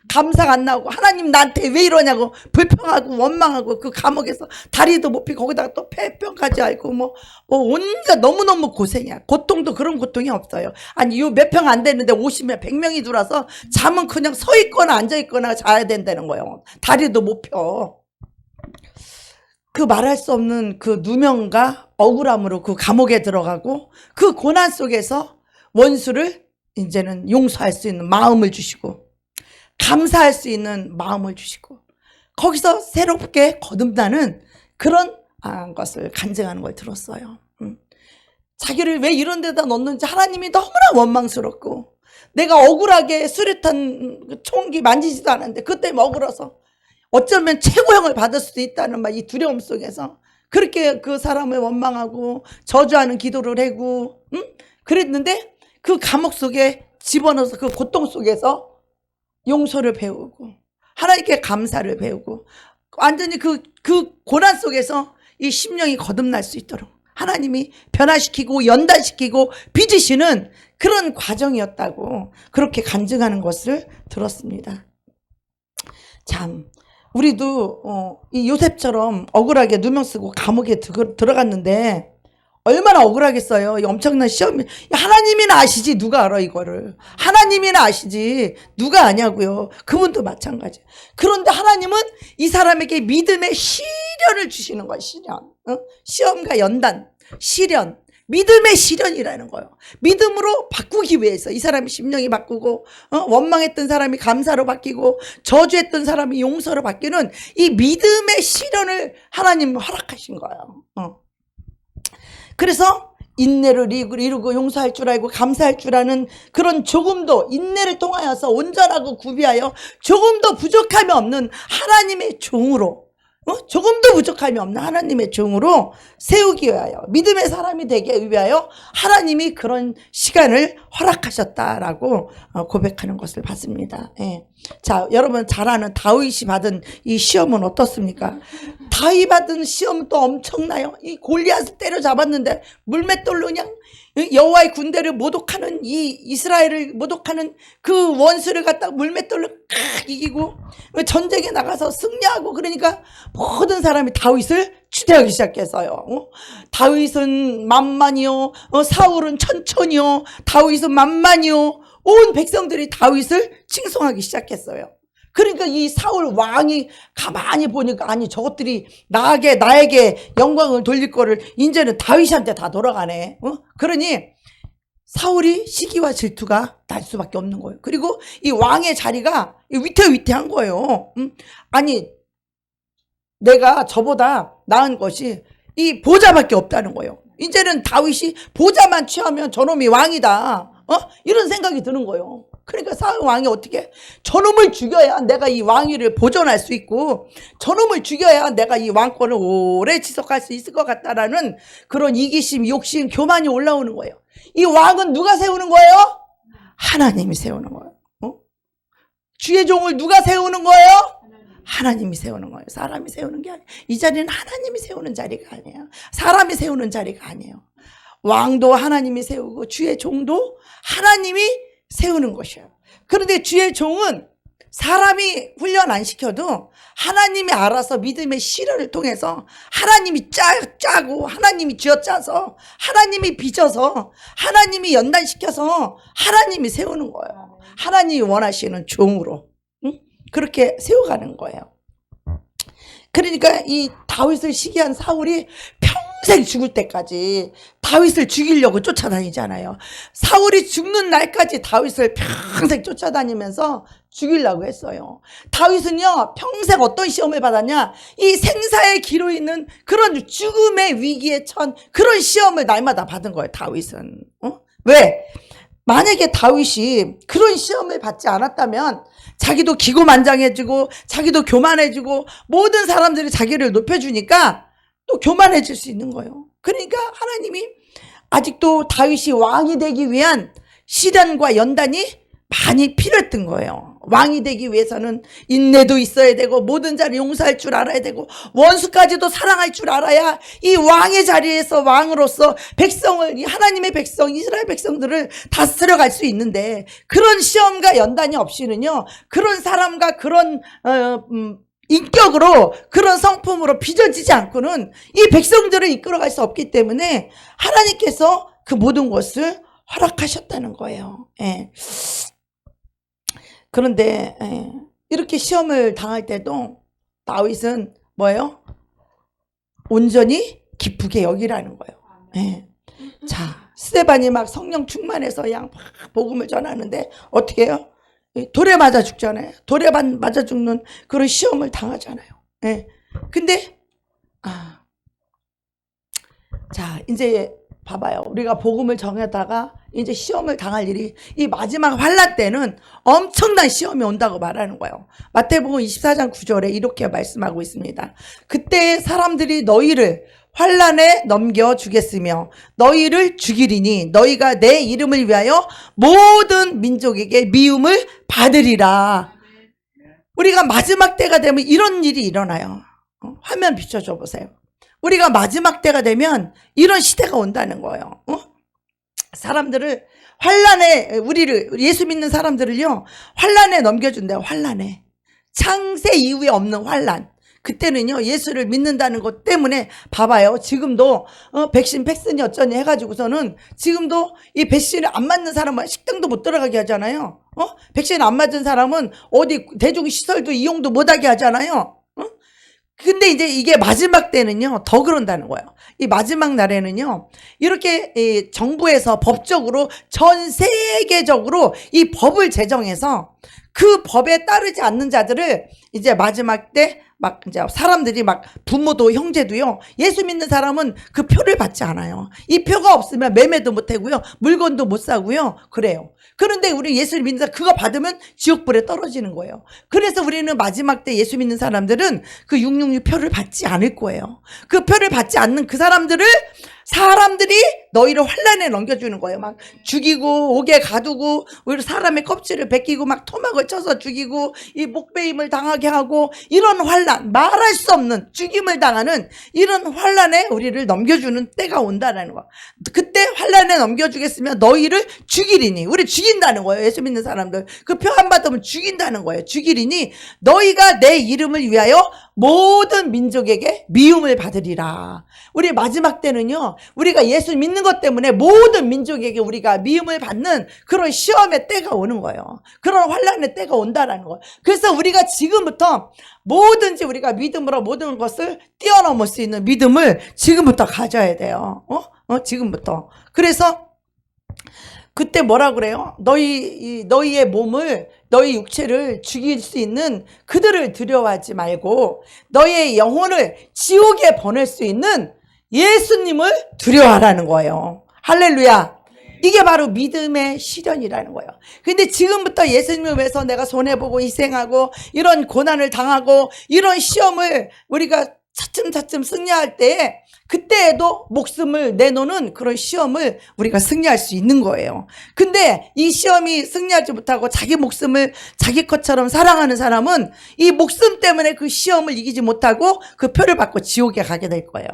S1: 감사가 안 나오고, 하나님 나한테 왜 이러냐고 불평하고 원망하고, 그 감옥에서 다리도 못 펴고 거기다가 또 폐병까지 앓고 뭐 온갖 너무너무 고생이야. 고통도 그런 고통이 없어요. 아니 요 몇 평 안 되는데 50명 100명이 들어와서 잠은 그냥 서 있거나 앉아 있거나 자야 된다는 거예요. 다리도 못 펴. 그 말할 수 없는 그 누명과 억울함으로 그 감옥에 들어가고, 그 고난 속에서 원수를 이제는 용서할 수 있는 마음을 주시고, 감사할 수 있는 마음을 주시고, 거기서 새롭게 거듭나는 그런 것을 간증하는 걸 들었어요. 자기를 왜 이런 데다 넣는지 하나님이 너무나 원망스럽고, 내가 억울하게 수류탄 총기 만지지도 않았는데 그때 억울해서 어쩌면 최고형을 받을 수도 있다는 막 이 두려움 속에서 그렇게 그 사람을 원망하고 저주하는 기도를 하고, 그랬는데 그 감옥 속에 집어넣어서 그 고통 속에서 용서를 배우고 하나님께 감사를 배우고, 완전히 그 고난 속에서 이 심령이 거듭날 수 있도록 하나님이 변화시키고 연단시키고 빚으시는 그런 과정이었다고 그렇게 간증하는 것을 들었습니다. 참, 우리도 이 요셉처럼 억울하게 누명 쓰고 감옥에 들어갔는데 얼마나 억울하겠어요. 이 엄청난 시험이. 하나님이나 아시지 누가 알아 이거를. 하나님이나 아시지 누가 아냐고요. 그분도 마찬가지. 그런데 하나님은 이 사람에게 믿음의 시련을 주시는 거야. 시련. 시험과 연단, 시련. 믿음의 시련이라는 거예요. 믿음으로 바꾸기 위해서 이 사람이 심령이 바꾸고, 원망했던 사람이 감사로 바뀌고, 저주했던 사람이 용서로 바뀌는 이 믿음의 시련을 하나님은 허락하신 거예요. 그래서 인내를 이루고 용서할 줄 알고 감사할 줄 아는 그런 조금도, 인내를 통하여서 온전하고 구비하여 조금도 부족함이 없는 하나님의 종으로, 조금도 부족함이 없는 하나님의 종으로 세우기 위하여, 믿음의 사람이 되기 위하여 하나님이 그런 시간을 허락하셨다라고 고백하는 것을 봤습니다. 예. 자, 여러분 잘 아는 다윗이 받은 이 시험은 어떻습니까? 다윗 받은 시험은 또 엄청나요. 이 골리앗을 때려잡았는데 물맷돌로 그냥 여호와의 군대를 모독하는, 이 이스라엘을 모독하는 그 원수를 갖다가 물맷돌로 이기고 전쟁에 나가서 승리하고, 그러니까 모든 사람이 다윗을 추대하기 시작했어요. 다윗은 만만이요, 사울은 천천히요, 다윗은 만만이요. 온 백성들이 다윗을 칭송하기 시작했어요. 그러니까 이 사울 왕이 가만히 보니까, 아니 저것들이 나에게 영광을 돌릴 거를 이제는 다윗한테 다 돌아가네. 그러니 사울이 시기와 질투가 날 수밖에 없는 거예요. 그리고 이 왕의 자리가 위태위태한 거예요. 아니, 내가 저보다 나은 것이 이 보좌밖에 없다는 거예요. 이제는 다윗이 보좌만 취하면 저놈이 왕이다. 이런 생각이 드는 거예요. 그러니까 사울 왕이 어떻게, 저놈을 죽여야 내가 이 왕위를 보존할 수 있고, 저놈을 죽여야 내가 이 왕권을 오래 지속할 수 있을 것 같다라는 그런 이기심, 욕심, 교만이 올라오는 거예요. 이 왕은 누가 세우는 거예요? 하나님이 세우는 거예요. 주의 종을 누가 세우는 거예요? 하나님이 세우는 거예요. 사람이 세우는 게 아니에요. 이 자리는 하나님이 세우는 자리가 아니에요. 사람이 세우는 자리가 아니에요. 왕도 하나님이 세우고 주의 종도 하나님이 세우는 것이에요. 그런데 주의 종은 사람이 훈련 안 시켜도 하나님이 알아서 믿음의 시련을 통해서 하나님이 짜고 하나님이 쥐어짜서 하나님이 빚어서 하나님이 연단시켜서 하나님이 세우는 거예요. 하나님이 원하시는 종으로 그렇게 세워가는 거예요. 그러니까 이 다윗을 시기한 사울이 평생 죽을 때까지 다윗을 죽이려고 쫓아다니잖아요. 사울이 죽는 날까지 다윗을 평생 쫓아다니면서 죽이려고 했어요. 다윗은요, 평생 어떤 시험을 받았냐? 이 생사의 기로 있는 그런 죽음의 위기에 처한 그런 시험을 날마다 받은 거예요, 다윗은. 왜? 만약에 다윗이 그런 시험을 받지 않았다면 자기도 기고만장해지고 자기도 교만해지고 모든 사람들이 자기를 높여주니까 또 교만해질 수 있는 거예요. 그러니까 하나님이 아직도 다윗이 왕이 되기 위한 시련과 연단이 많이 필요했던 거예요. 왕이 되기 위해서는 인내도 있어야 되고 모든 자를 용서할 줄 알아야 되고 원수까지도 사랑할 줄 알아야 이 왕의 자리에서 왕으로서 백성을, 하나님의 백성, 이스라엘 백성들을 다스려 갈 수 있는데 그런 시험과 연단이 없이는요, 그런 사람과 그런 인격으로 그런 성품으로 빚어지지 않고는 이 백성들을 이끌어갈 수 없기 때문에 하나님께서 그 모든 것을 허락하셨다는 거예요. 예. 그런데 이렇게 시험을 당할 때도 다윗은 뭐예요? 온전히 기쁘게 여기라는 거예요. 예. 자, 스데반이 막 성령 충만해서 그냥 복음을 전하는데 어떻게 해요? 돌에 맞아 죽잖아요. 돌에 맞아 죽는 그런 시험을 당하잖아요. 예. 근데 자, 이제 봐봐요. 우리가 복음을 정하다가 이제 시험을 당할 일이, 이 마지막 환란 때는 엄청난 시험이 온다고 말하는 거예요. 마태복음 24장 9절에 이렇게 말씀하고 있습니다. 그때 사람들이 너희를 환란에 넘겨주겠으며 너희를 죽이리니 너희가 내 이름을 위하여 모든 민족에게 미움을 받으리라. 우리가 마지막 때가 되면 이런 일이 일어나요. 화면 비춰줘 보세요. 우리가 마지막 때가 되면 이런 시대가 온다는 거예요. 사람들을 환란에, 우리를, 예수 믿는 사람들을요, 환란에 넘겨준대요. 환란에. 창세 이후에 없는 환란. 그때는요, 예수를 믿는다는 것 때문에 봐봐요. 지금도 백신 백신이 어쩌니 해가지고서는 지금도 이 백신을 안 맞는 사람은 식당도 못 들어가게 하잖아요. 백신 안 맞은 사람은 어디 대중시설도 이용도 못하게 하잖아요. 근데 이제 이게 마지막 때는요, 더 그런다는 거예요. 이 마지막 날에는요, 이렇게 정부에서 법적으로 전 세계적으로 이 법을 제정해서 그 법에 따르지 않는 자들을 이제 마지막 때 막 이제 사람들이 막 부모도 형제도요, 예수 믿는 사람은 그 표를 받지 않아요. 이 표가 없으면 매매도 못 하고요, 물건도 못 사고요, 그래요. 그런데 우리 예수를 믿는 사람 그거 받으면 지옥불에 떨어지는 거예요. 그래서 우리는 마지막 때 예수 믿는 사람들은 그 666 표를 받지 않을 거예요. 그 표를 받지 않는 그 사람들이 너희를 환란에 넘겨주는 거예요. 막 죽이고 옥에 가두고 오히려 사람의 껍질을 벗기고 막 토막을 쳐서 죽이고 이 목베임을 당하게 하고 이런 환란, 말할 수 없는 죽임을 당하는 이런 환란에 우리를 넘겨주는 때가 온다는 거예요. 그때 환란에 넘겨주겠으면 너희를 죽이리니, 우리 죽인다는 거예요. 예수 믿는 사람들 그 표 안 받으면 죽인다는 거예요. 죽이리니 너희가 내 이름을 위하여 모든 민족에게 미움을 받으리라. 우리 마지막 때는요, 우리가 예수 믿는 것 때문에 모든 민족에게 우리가 미움을 받는 그런 시험의 때가 오는 거예요. 그런 환란의 때가 온다라는 거예요. 그래서 우리가 지금부터 뭐든지 우리가 믿음으로 모든 것을 뛰어넘을 수 있는 믿음을 지금부터 가져야 돼요. 지금부터. 그래서 그때 뭐라 그래요? 너희의 몸을, 너희 육체를 죽일 수 있는 그들을 두려워하지 말고 너희의 영혼을 지옥에 보낼 수 있는 예수님을 두려워하라는 거예요. 할렐루야. 이게 바로 믿음의 실현이라는 거예요. 근데 지금부터 예수님을 위해서 내가 손해보고 희생하고 이런 고난을 당하고 이런 시험을 우리가 차츰차츰 승리할 때 그때에도 목숨을 내놓는 그런 시험을 우리가 승리할 수 있는 거예요. 근데 이 시험이 승리하지 못하고 자기 목숨을 자기 것처럼 사랑하는 사람은 이 목숨 때문에 그 시험을 이기지 못하고 그 표를 받고 지옥에 가게 될 거예요.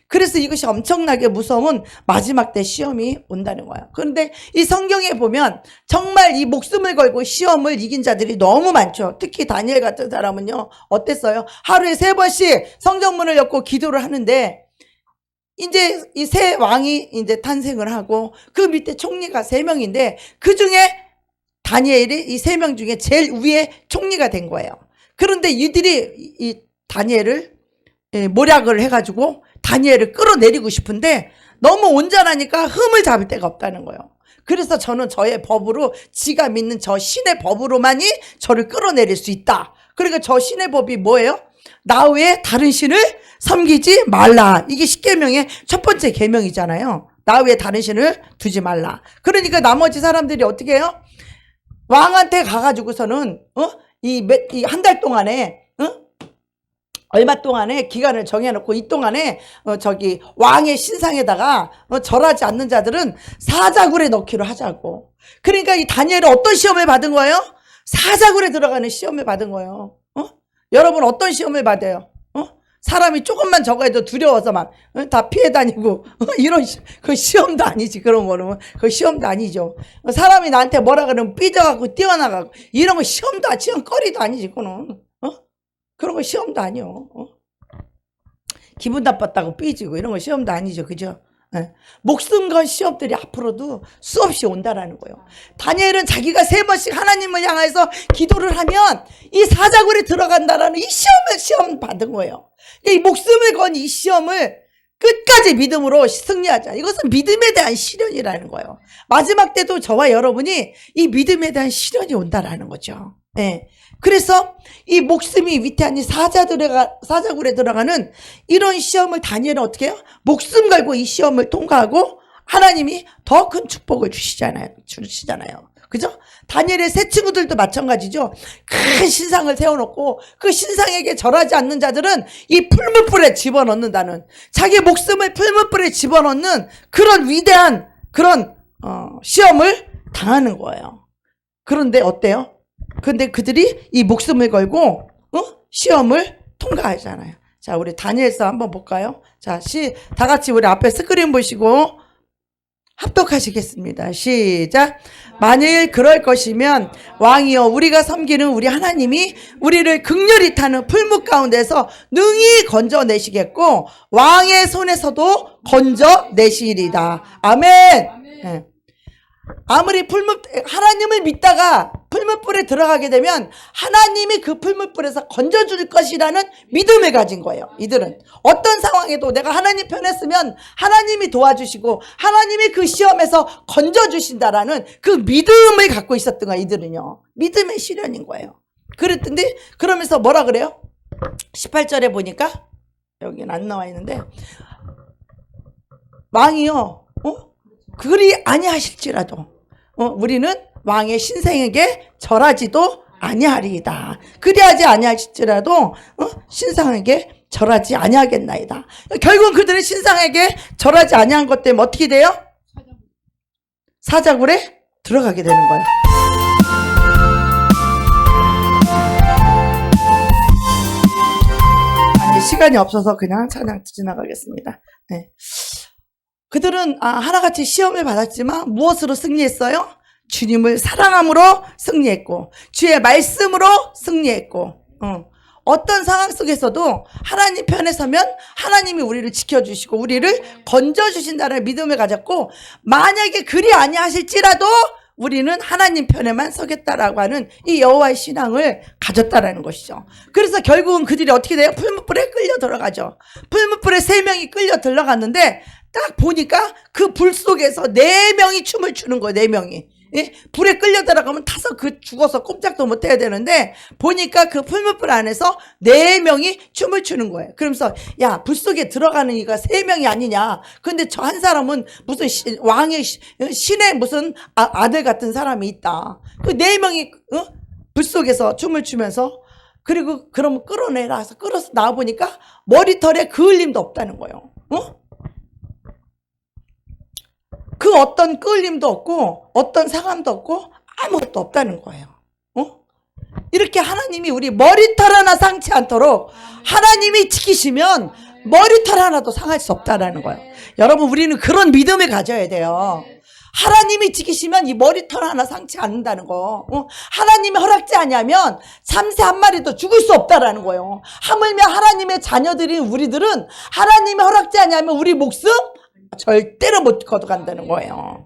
S1: 그래서 이것이 엄청나게 무서운 마지막 때 시험이 온다는 거예요. 그런데 이 성경에 보면 정말 이 목숨을 걸고 시험을 이긴 자들이 너무 많죠. 특히 다니엘 같은 사람은요, 어땠어요? 하루에 3번씩 성전문을 엮고 기도를 하는데 이제 이 새 왕이 이제 탄생을 하고 그 밑에 총리가 3명인데 그 중에 다니엘이 이 3명 중에 제일 위에 총리가 된 거예요. 그런데 이들이 이 다니엘을 모략을 해가지고 다니엘을 끌어내리고 싶은데 너무 온전하니까 흠을 잡을 데가 없다는 거예요. 그래서 저는 저의 법으로, 지가 믿는 저 신의 법으로만이 저를 끌어내릴 수 있다. 그러니까 저 신의 법이 뭐예요? 나 외에 다른 신을 섬기지 말라. 이게 십계명의 첫 번째 계명이잖아요. 나 외에 다른 신을 두지 말라. 나머지 사람들이 어떻게 해요? 왕한테 가가지고서는 이 한 달 동안에 얼마 동안에 기간을 정해놓고 이 동안에 왕의 신상에다가 절하지 않는 자들은 사자굴에 넣기로 하자고. 그러니까 이 다니엘은 어떤 시험을 받은 거예요? 사자굴에 들어가는 시험을 받은 거예요. 여러분 어떤 시험을 받아요? 사람이 조금만 저거 해도 두려워서 막 다 피해 다니고 이런 그 시험도 아니지. 그런 거는 그 시험도 아니죠. 사람이 나한테 뭐라 그러면 삐져갖고 뛰어나가고 이런 거 시험거리도 아니지. 그거는 그런 거 시험도 아니요. 기분 나빴다고 삐지고 이런 거 시험도 아니죠. 그죠? 목숨 건 시험들이 앞으로도 수없이 온다라는 거예요. 다니엘은 자기가 3번씩 하나님을 향해서 기도를 하면 이 사자굴에 들어간다라는 이 시험 받은 거예요. 이 목숨을 건 이 시험을 끝까지 믿음으로 승리하자. 이것은 믿음에 대한 실현이라는 거예요. 마지막 때도 저와 여러분이 이 믿음에 대한 실현이 온다라는 거죠. 그래서 이 목숨이 위태한 이 사자굴에 들어가는 이런 시험을 다니엘은 어떻게 해요? 목숨 걸고 이 시험을 통과하고 하나님이 더 큰 축복을 주시잖아요. 그죠? 다니엘의 세 친구들도 마찬가지죠. 큰 신상을 세워놓고 그 신상에게 절하지 않는 자들은 이 풀무불에 집어넣는다는, 자기 목숨을 풀무불에 집어넣는 그런 위대한 그런 시험을 당하는 거예요. 그런데 어때요? 근데 그들이 이 목숨을 걸고 시험을 통과하잖아요. 자, 우리 다니엘서 한번 볼까요? 자, 다 같이 우리 앞에 스크린 보시고 합독하시겠습니다. 시작. 만일 그럴 것이면 왕이여, 우리가 섬기는 우리 하나님이 우리를 극렬히 타는 풀무 가운데서 능히 건져내시겠고 왕의 손에서도 건져내시리다. 아멘. 네. 아무리 하나님을 믿다가 풀무불에 들어가게 되면 하나님이 그 풀무불에서 건져줄 것이라는 믿음을 가진 거예요. 이들은 어떤 상황에도 내가 하나님 편에 쓰면 하나님이 도와주시고 하나님이 그 시험에서 건져주신다라는 그 믿음을 갖고 있었던 거예요. 이들은요, 믿음의 실현인 거예요. 그랬던데, 그러면서 뭐라 그래요? 18절에 보니까, 여기는 안 나와 있는데, 왕이요, 그리 아니하실지라도 우리는 왕의 신상에게 절하지도 아니하리이다. 그리하지 아니하실지라도 신상에게 절하지 아니하겠나이다. 결국은 그들의 신상에게 절하지 아니한 것 때문에 어떻게 돼요? 사자굴에 들어가게 되는 거예요. 시간이 없어서 그냥 찬양 지나가겠습니다. 네. 그들은 하나같이 시험을 받았지만 무엇으로 승리했어요? 주님을 사랑함으로 승리했고 주의 말씀으로 승리했고, 어떤 상황 속에서도 하나님 편에 서면 하나님이 우리를 지켜주시고 우리를 건져주신다는 믿음을 가졌고, 만약에 그리 아니하실지라도 우리는 하나님 편에만 서겠다라고 하는 이 여호와의 신앙을 가졌다라는 것이죠. 그래서 결국은 그들이 어떻게 돼요? 풀무불에 끌려 들어가죠. 풀무불에 3명이 끌려 들어갔는데 딱 보니까 그 불 속에서 4명이 춤을 추는 거예요. 4명이. 예? 불에 끌려 들어가면 타서 죽어서 꼼짝도 못 해야 되는데, 보니까 그 풀무불 안에서 4명이 춤을 추는 거예요. 그러면서, 야, 불 속에 들어가는 이가 3명이 아니냐. 근데 저 한 사람은 무슨 왕의, 신의 무슨 아들 같은 사람이 있다. 그 4명이, 불 속에서 춤을 추면서, 그리고 그러면 끌어내라 해서 끌어서 나와보니까 머리털에 그을림도 없다는 거예요. 그 어떤 끌림도 없고 어떤 상함도 없고 아무것도 없다는 거예요. 이렇게 하나님이 우리 머리털 하나 상치 않도록 하나님이 지키시면 머리털 하나도 상할 수 없다는 거예요. 여러분, 우리는 그런 믿음을 가져야 돼요. 하나님이 지키시면 이 머리털 하나 상치 않는다는 거. 하나님이 허락지 않으면 참새 한 마리도 죽을 수 없다라는 거예요. 하물며 하나님의 자녀들인 우리들은 하나님이 허락지 않으면 우리 목숨 절대로 못 거둬간다는 거예요.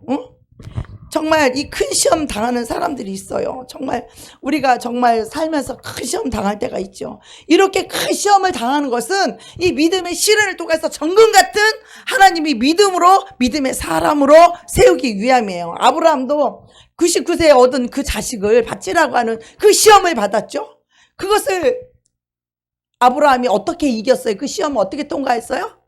S1: 정말 이 큰 시험 당하는 사람들이 있어요. 정말 우리가 정말 살면서 큰 시험 당할 때가 있죠. 이렇게 큰 시험을 당하는 것은 이 믿음의 시련을 통해서 정금 같은 하나님이 믿음으로, 믿음의 사람으로 세우기 위함이에요. 아브라함도 99세에 얻은 그 자식을 바치라고 하는 그 시험을 받았죠. 그것을 아브라함이 어떻게 이겼어요? 그 시험을 어떻게 통과했어요?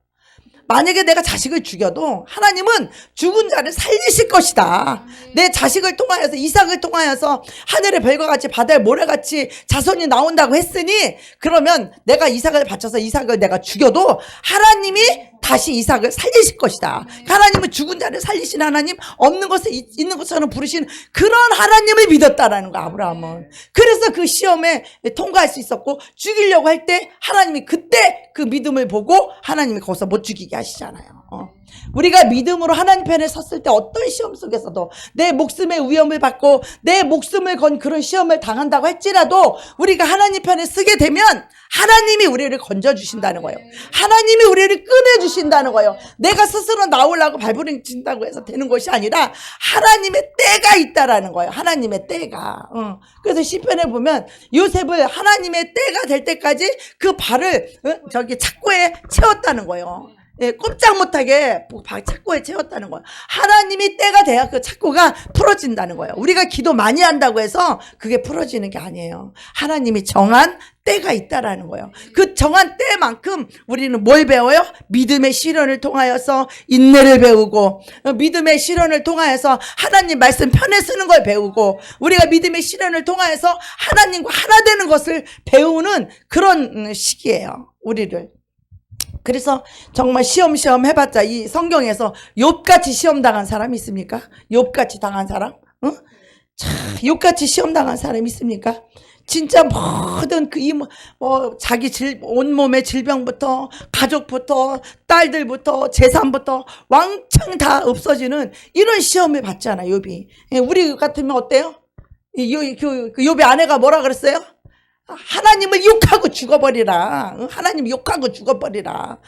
S1: 만약에 내가 자식을 죽여도 하나님은 죽은 자를 살리실 것이다. 내 자식을 통하여서, 이삭을 통하여서 하늘의 별과 같이 바다의 모래같이 자손이 나온다고 했으니, 그러면 내가 이삭을 바쳐서 이삭을 내가 죽여도 하나님이 다시 이삭을 살리실 것이다. 하나님은 죽은 자를 살리신 하나님, 없는 것을 있는 것처럼 부르신 그런 하나님을 믿었다라는 거, 아브라함은. 그래서 그 시험에 통과할 수 있었고, 죽이려고 할 때 하나님이 그때 그 믿음을 보고 하나님이 거기서 못 죽이게 하시잖아요. 우리가 믿음으로 하나님 편에 섰을 때 어떤 시험 속에서도 내 목숨의 위험을 받고 내 목숨을 건 그런 시험을 당한다고 할지라도 우리가 하나님 편에 서게 되면 하나님이 우리를 건져주신다는 거예요. 하나님이 우리를 꺼내주신다는 거예요. 내가 스스로 나오려고 발부림친다고 해서 되는 것이 아니라 하나님의 때가 있다라는 거예요. 하나님의 때가. 그래서 시편에 보면 요셉을 하나님의 때가 될 때까지 그 발을 착고에 채웠다는 거예요. 예, 꼼짝 못하게 착고에 채웠다는 거예요. 하나님이 때가 돼야 그 착고가 풀어진다는 거예요. 우리가 기도 많이 한다고 해서 그게 풀어지는 게 아니에요. 하나님이 정한 때가 있다라는 거예요. 그 정한 때만큼 우리는 뭘 배워요? 믿음의 시련을 통하여서 인내를 배우고, 믿음의 시련을 통하여서 하나님 말씀 편에 쓰는 걸 배우고, 우리가 믿음의 시련을 통하여서 하나님과 하나 되는 것을 배우는 그런 시기예요, 우리를. 그래서 정말 시험 해봤자 이 성경에서 욥같이 시험 당한 사람이 있습니까? 욥같이 당한 사람? 욥같이 시험 당한 사람이 있습니까? 진짜 모든 자기 온몸의 질병부터 가족부터 딸들부터 재산부터 왕창 다 없어지는 이런 시험을 받잖아, 욥이. 우리 같으면 어때요? 욥의 아내가 뭐라 그랬어요? 하나님을 욕하고 죽어버리라. 하나님 욕하고 죽어버리라.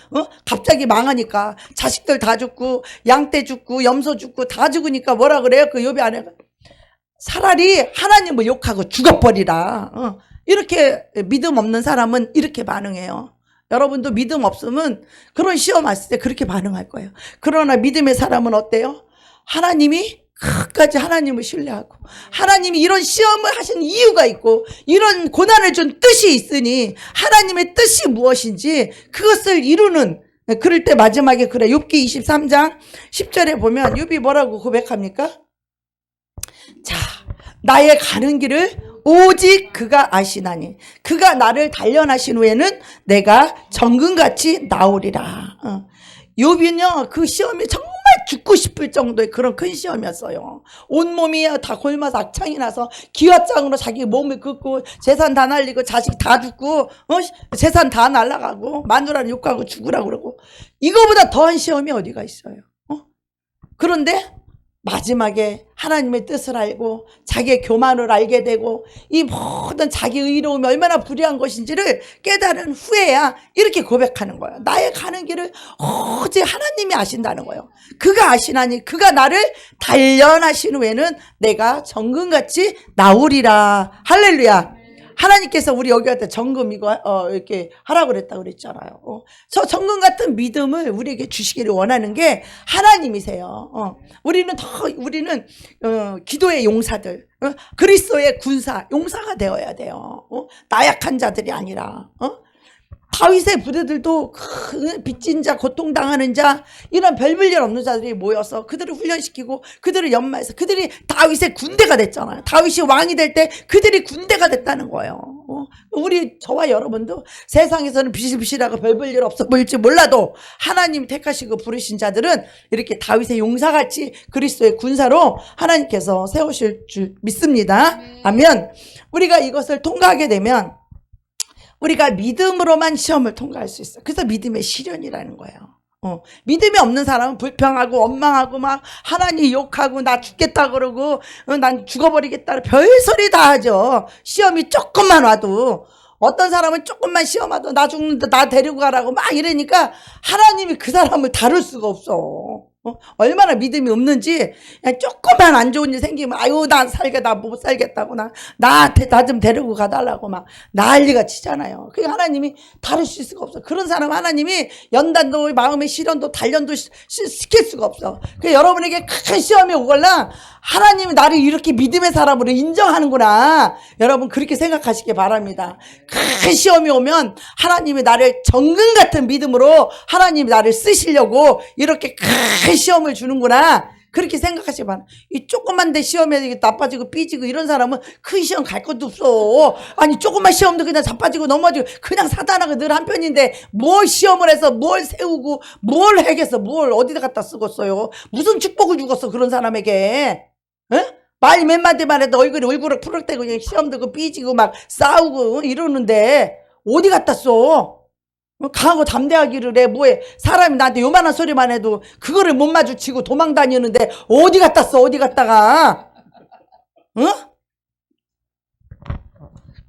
S1: 갑자기 망하니까 자식들 다 죽고 양떼 죽고 염소 죽고 다 죽으니까 뭐라 그래요? 그 욥의 아내가 차라리 하나님을 욕하고 죽어버리라. 이렇게 믿음 없는 사람은 이렇게 반응해요. 여러분도 믿음 없으면 그런 시험 왔을 때 그렇게 반응할 거예요. 그러나 믿음의 사람은 어때요? 하나님이 끝까지 하나님을 신뢰하고 하나님이 이런 시험을 하신 이유가 있고 이런 고난을 준 뜻이 있으니 하나님의 뜻이 무엇인지 그것을 이루는, 그럴 때 마지막에 그래. 욥기 23장 10절에 보면 욥이 뭐라고 고백합니까? 자, 나의 가는 길을 오직 그가 아시나니 그가 나를 단련하신 후에는 내가 정금같이 나오리라. 욥은요, 그 시험이 정말 죽고 싶을 정도의 그런 큰 시험이었어요. 온몸이 다 골마서 악창이 나서 기와장으로 자기 몸을 긋고 재산 다 날리고 자식 다 죽고 재산 다 날아가고 마누라를 욕하고 죽으라고 그러고 이거보다 더한 시험이 어디가 있어요. 그런데 마지막에 하나님의 뜻을 알고 자기의 교만을 알게 되고 이 모든 자기 의로움이 얼마나 불의한 것인지를 깨달은 후에야 이렇게 고백하는 거예요. 나의 가는 길을 오직 하나님이 아신다는 거예요. 그가 아시나니 그가 나를 단련하신 후에는 내가 정금같이 나오리라. 할렐루야. 하나님께서 우리 여기 할 때 정금 이거 이렇게 하라고 그랬다고 그랬잖아요. 저 정금 같은 믿음을 우리에게 주시기를 원하는 게 하나님이세요. 우리는 기도의 용사들, 그리스도의 군사, 용사가 되어야 돼요. 나약한 자들이 아니라. 다윗의 부대들도 빚진 자, 고통당하는 자, 이런 별볼일 없는 자들이 모여서 그들을 훈련시키고 그들을 연마해서 그들이 다윗의 군대가 됐잖아요. 다윗이 왕이 될 때 그들이 군대가 됐다는 거예요. 우리 저와 여러분도 세상에서는 비실비실하고 별볼일 없어 보일지 몰라도 하나님이 택하시고 부르신 자들은 이렇게 다윗의 용사같이 그리스도의 군사로 하나님께서 세우실 줄 믿습니다. 아멘. 우리가 이것을 통과하게 되면 우리가 믿음으로만 시험을 통과할 수 있어요. 그래서 믿음의 시련이라는 거예요. 믿음이 없는 사람은 불평하고 원망하고 막 하나님 욕하고 나 죽겠다 그러고 난 죽어버리겠다 별소리 다 하죠. 시험이 조금만 와도. 어떤 사람은 조금만 시험 와도 나 죽는다 나 데리고 가라고 막 이러니까 하나님이 그 사람을 다룰 수가 없어. 얼마나 믿음이 없는지 그냥 조금만 안 좋은 일 생기면 아유 나 못 살겠다고 나한테 나 좀 데리고 가달라고 막 난리가 치잖아요. 그게 하나님이 다루실 수가 없어. 그런 사람 하나님이 연단도 마음의 시련도 단련도 시킬 수가 없어. 그 여러분에게 큰 시험이 오걸라 하나님이 나를 이렇게 믿음의 사람으로 인정하는구나. 여러분 그렇게 생각하시기 바랍니다. 큰 시험이 오면 하나님이 나를 정금 같은 믿음으로 하나님이 나를 쓰시려고 이렇게 큰 시험을 주는구나. 그렇게 생각하시기 바랍니다. 이 조그만 데 시험에 나빠지고 삐지고 이런 사람은 큰 시험 갈 것도 없어. 아니 조그만 시험도 그냥 자빠지고 넘어지고 그냥 사단하고 늘 한편인데 뭘 시험을 해서 뭘 세우고 뭘 해겠어. 뭘 어디다 갖다 쓰겠어요. 무슨 축복을 주겠어 그런 사람에게. 말 몇 마디만 해도 얼굴을 푸릇대고 그냥 시험 들고 삐지고 막 싸우고 이러는데 어디 갖다 써? 강하고 담대하기를 해 뭐해. 사람이 나한테 요만한 소리만 해도 그거를 못 마주치고 도망 다니는데 어디 갖다 써 어디 갖다가.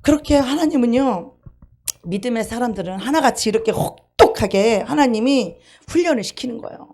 S1: 그렇게 하나님은요 믿음의 사람들은 하나같이 이렇게 혹독하게 하나님이 훈련을 시키는 거예요.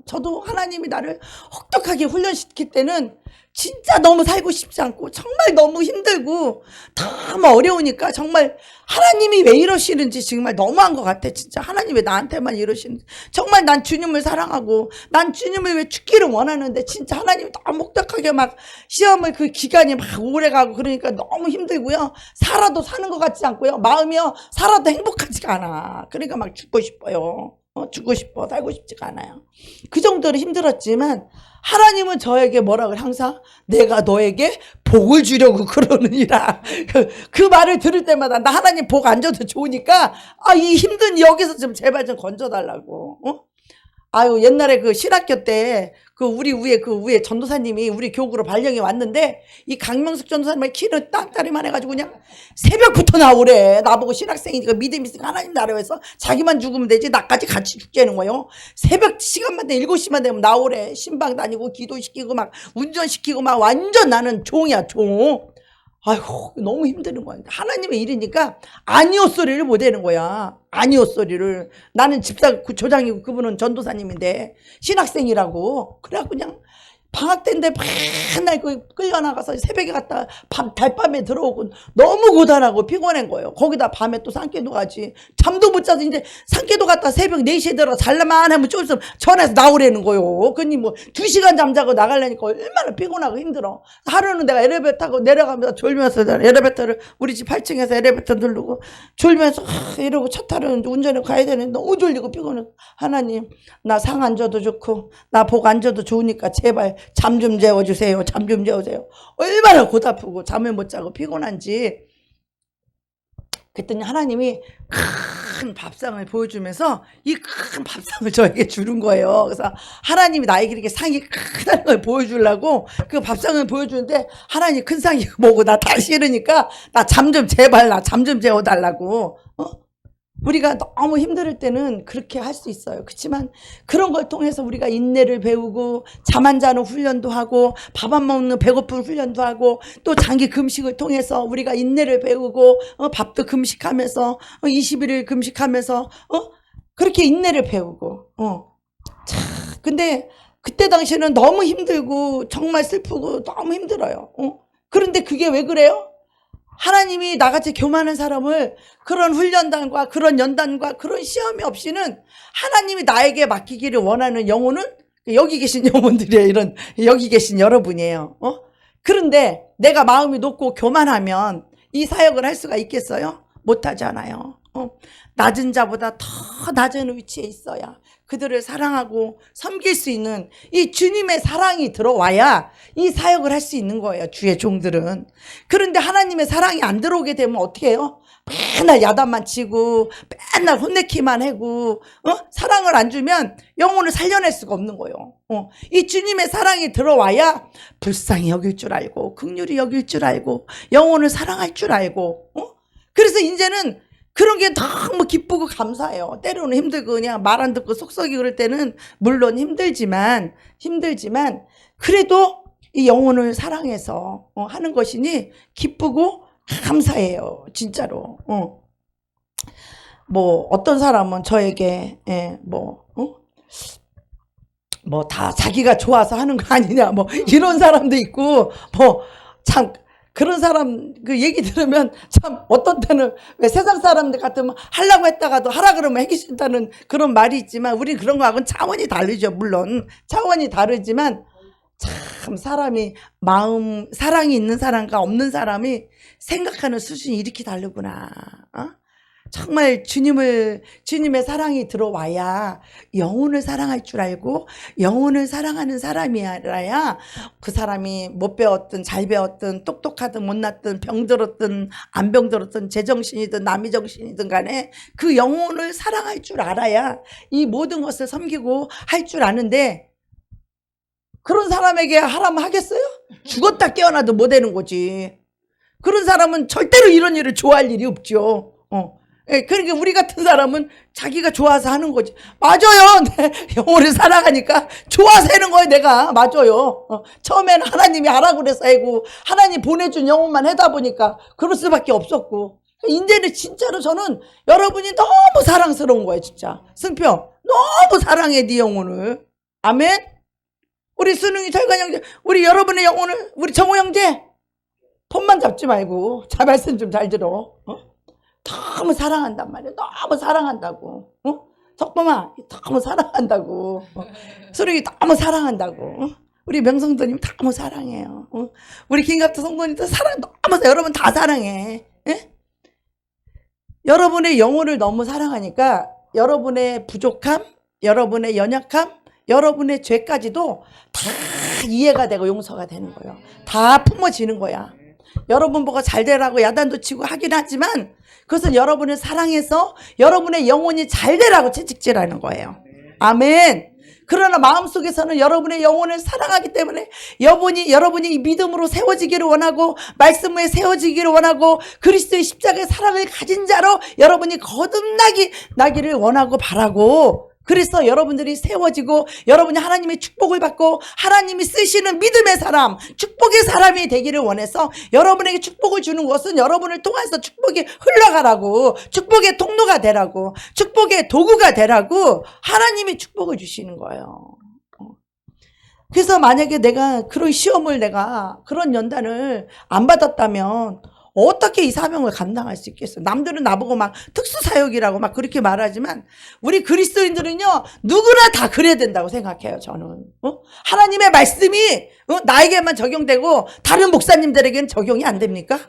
S1: 저도 하나님이 나를 혹독하게 훈련시킬 때는 진짜 너무 살고 싶지 않고 정말 너무 힘들고 너무 어려우니까 정말 하나님이 왜 이러시는지 정말 너무한 것 같아. 진짜 하나님 왜 나한테만 이러시는지. 정말 난 주님을 사랑하고 난 주님을 왜 죽기를 원하는데 진짜 하나님이 너무 혹독하게 막 시험을 그 기간이 막 오래 가고 그러니까 너무 힘들고요. 살아도 사는 것 같지 않고요. 마음이요 살아도 행복하지가 않아. 그러니까 막 죽고 싶어요. 죽고 싶어 살고 싶지가 않아요. 그 정도로 힘들었지만 하나님은 저에게 뭐라고 항상 내가 너에게 복을 주려고 그러느니라. 그 말을 들을 때마다 나 하나님 복 안 줘도 좋으니까 이 힘든 여기서 좀 제발 좀 건져달라고. 아유 옛날에 그 신학교 때 그 우리 위에 전도사님이 우리 교구로 발령이 왔는데 이 강명숙 전도사님의 키는 땅다리만 해가지고 그냥 새벽부터 나오래. 나보고 신학생이니까 믿음 있으니까 하나님 나라에서 자기만 죽으면 되지 나까지 같이 죽자는 거예요. 새벽 시간만 되면 7시만 되면 나오래. 신방 다니고 기도시키고 막 운전시키고 막 완전 나는 종이야 종. 아이고 너무 힘드는 거야. 하나님의 일이니까 아니오 소리를 못 하는 거야. 아니오 소리를. 나는 집사 조장이고 그분은 전도사님인데 신학생이라고. 그래갖고 그냥 방학 때인데 맨날 끌려나가서 새벽에 갔다 달밤에 들어오고 너무 고단하고 피곤한 거예요. 거기다 밤에 또 산깨도 가지. 잠도 못 자서 이제 산깨도 갔다 새벽 4시에 들어 잘라만 하면 좀 있으면 전화해서 나오라는 거예요. 그니 뭐 2시간 잠자고 나가려니까 얼마나 피곤하고 힘들어. 하루는 내가 엘리베이터 타고 내려가면서 졸면서 엘리베이터를 우리 집 8층에서 엘리베이터 누르고 졸면서 이러고 차 타러 운전해 가야 되는데 너무 졸리고 피곤해. 하나님 나 상 안 줘도 좋고 나 복 안 줘도 좋으니까 제발 잠 좀 재워주세요. 잠 좀 재우세요. 얼마나 고달프고 잠을 못 자고 피곤한지. 그랬더니 하나님이 큰 밥상을 보여주면서 이 큰 밥상을 저에게 주는 거예요. 그래서 하나님이 나에게 이렇게 상이 크다는 걸 보여주려고 그 밥상을 보여주는데 하나님 큰 상이 뭐고 나 다시 이러니까 나 잠 좀 제발 나 잠 좀 재워달라고. 우리가 너무 힘들 때는 그렇게 할 수 있어요. 그렇지만 그런 걸 통해서 우리가 인내를 배우고 잠 안 자는 훈련도 하고 밥 안 먹는 배고픈 훈련도 하고 또 장기 금식을 통해서 우리가 인내를 배우고 밥도 금식하면서 21일 금식하면서 그렇게 인내를 배우고 자, 근데 그때 당시에는 너무 힘들고 정말 슬프고 너무 힘들어요. 그런데 그게 왜 그래요? 하나님이 나같이 교만한 사람을 그런 훈련단과 그런 연단과 그런 시험이 없이는 하나님이 나에게 맡기기를 원하는 영혼은 여기 계신 영혼들이에요. 이런 여기 계신 여러분이에요. 그런데 내가 마음이 높고 교만하면 이 사역을 할 수가 있겠어요? 못하잖아요. 낮은 자보다 더 낮은 위치에 있어야 그들을 사랑하고 섬길 수 있는 이 주님의 사랑이 들어와야 이 사역을 할 수 있는 거예요. 주의 종들은. 그런데 하나님의 사랑이 안 들어오게 되면 어떻게 해요? 맨날 야단만 치고 맨날 혼내키만 하고 사랑을 안 주면 영혼을 살려낼 수가 없는 거예요. 이 주님의 사랑이 들어와야 불쌍히 여길 줄 알고 긍휼히 여길 줄 알고 영혼을 사랑할 줄 알고 그래서 이제는 그런 게 너무 기쁘고 감사해요. 때로는 힘들고 그냥 말 안 듣고 속썩이 그럴 때는 물론 힘들지만 그래도 이 영혼을 사랑해서 하는 것이니 기쁘고 감사해요. 진짜로. 뭐 어떤 사람은 저에게 뭐 다 자기가 좋아서 하는 거 아니냐 뭐 이런 사람도 있고 뭐 참 그런 사람 그 얘기 들으면 참 어떤 때는 왜 세상 사람들 같으면 하려고 했다가도 하라 그러면 하기 싫다는 그런 말이 있지만 우리 그런 거하고는 차원이 다르죠. 물론 차원이 다르지만 참 사람이 마음 사랑이 있는 사람과 없는 사람이 생각하는 수준이 이렇게 다르구나. 정말 주님의 사랑이 들어와야 영혼을 사랑할 줄 알고 영혼을 사랑하는 사람이라야 그 사람이 못 배웠든 잘 배웠든 똑똑하든 못났든 병들었든 안 병들었든 제정신이든 남의 정신이든 간에 그 영혼을 사랑할 줄 알아야 이 모든 것을 섬기고 할 줄 아는데 그런 사람에게 하라면 하겠어요? 죽었다 깨어나도 못 되는 거지. 그런 사람은 절대로 이런 일을 좋아할 일이 없죠. 그러니까 우리 같은 사람은 자기가 좋아서 하는 거지. 맞아요. 영혼을 사랑하니까 좋아서 하는 거예요. 내가 맞아요. 처음에는 하나님이 하라고 그래서 하고 하나님 보내준 영혼만 하다 보니까 그럴 수밖에 없었고 이제는 진짜로 저는 여러분이 너무 사랑스러운 거예요. 진짜 승평 너무 사랑해 네 영혼을. 아멘. 우리 순웅이 철관 형제 우리 여러분의 영혼을 우리 정호 형제 폰만 잡지 말고 자 말씀 좀 잘 들어. 너무 사랑한단 말이야. 너무 사랑한다고. 석범아 너무 사랑한다고. 수룡이 너무 사랑한다고. 우리 명성도님 너무 사랑해요. 우리 김갑도 성도님도 사랑 너무 여러분 다 사랑해. 여러분의 영혼을 너무 사랑하니까 여러분의 부족함, 여러분의 연약함, 여러분의 죄까지도 다 이해가 되고 용서가 되는 거예요. 다 품어지는 거야. 여러분 보고 잘 되라고 야단도 치고 하긴 하지만 그것은 여러분을 사랑해서 여러분의 영혼이 잘 되라고 채찍질하는 거예요. 아멘. 그러나 마음속에서는 여러분의 영혼을 사랑하기 때문에 여러분이 믿음으로 세워지기를 원하고 말씀에 세워지기를 원하고 그리스도의 십자가의 사랑을 가진 자로 여러분이 거듭나기를 원하고 바라고 그래서 여러분들이 세워지고 여러분이 하나님의 축복을 받고 하나님이 쓰시는 믿음의 사람, 축복의 사람이 되기를 원해서 여러분에게 축복을 주는 것은 여러분을 통해서 축복이 흘러가라고 축복의 통로가 되라고 축복의 도구가 되라고 하나님이 축복을 주시는 거예요. 그래서 만약에 내가 그런 시험을 내가 그런 연단을 안 받았다면 어떻게 이 사명을 감당할 수 있겠어요? 남들은 나보고 막 특수사역이라고 막 그렇게 말하지만 우리 그리스도인들은요 누구나 다 그래야 된다고 생각해요. 저는 하나님의 말씀이 나에게만 적용되고 다른 목사님들에게는 적용이 안 됩니까?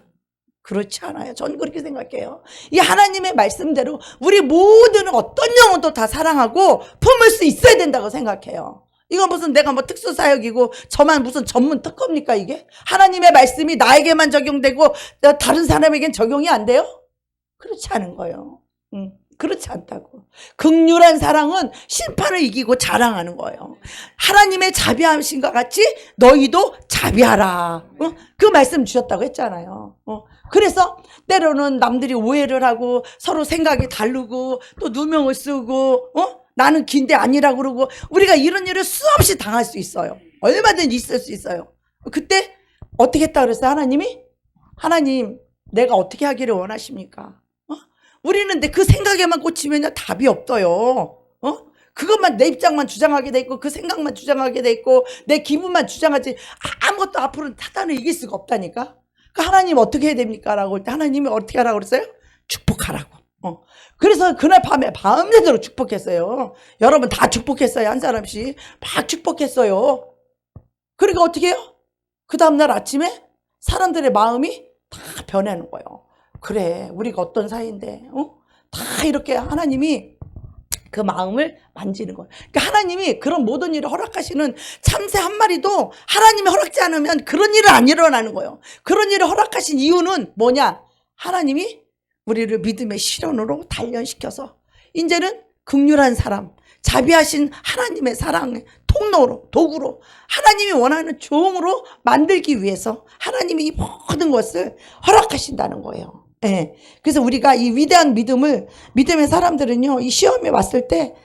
S1: 그렇지 않아요. 저는 그렇게 생각해요. 이 하나님의 말씀대로 우리 모두는 어떤 영혼도 다 사랑하고 품을 수 있어야 된다고 생각해요. 이건 무슨 내가 뭐 특수사역이고 저만 무슨 전문 특허입니까 이게? 하나님의 말씀이 나에게만 적용되고 다른 사람에겐 적용이 안 돼요? 그렇지 않은 거예요. 그렇지 않다고. 긍휼한 사랑은 심판을 이기고 자랑하는 거예요. 하나님의 자비하심과 같이 너희도 자비하라. 그 말씀 주셨다고 했잖아요. 그래서 때로는 남들이 오해를 하고 서로 생각이 다르고 또 누명을 쓰고 나는 긴데 아니라고 그러고 우리가 이런 일을 수없이 당할 수 있어요. 얼마든지 있을 수 있어요. 그때 어떻게 했다 그랬어요? 하나님 내가 어떻게 하기를 원하십니까? 우리는 그 생각에만 꽂히면 답이 없어요. 그것만 내 입장만 주장하게 돼 있고 그 생각만 주장하게 돼 있고 내 기분만 주장하지 아무것도 앞으로는 타단을 이길 수가 없다니까. 그 하나님 어떻게 해야 됩니까? 라고 할 때 하나님이 어떻게 하라고 그랬어요? 축복하라고. 그래서 그날 밤에 밤새도록 축복했어요. 여러분 다 축복했어요. 한 사람씩 막 축복했어요. 그러니까 어떻게 해요? 그 다음날 아침에 사람들의 마음이 다 변하는 거예요. 그래, 우리가 어떤 사이인데, 다 이렇게 하나님이 그 마음을 만지는 거예요. 그러니까 하나님이 그런 모든 일을 허락하시는 참새 한 마리도 하나님이 허락지 않으면 그런 일은 안 일어나는 거예요. 그런 일을 허락하신 이유는 뭐냐? 하나님이 우리를 믿음의 실현으로 단련시켜서 이제는 긍휼한 사람, 자비하신 하나님의 사랑의 통로로, 도구로, 하나님이 원하는 종으로 만들기 위해서 하나님이 이 모든 것을 허락하신다는 거예요. 예. 그래서 우리가 이 위대한 믿음의 사람들은요, 이 시험에 왔을 때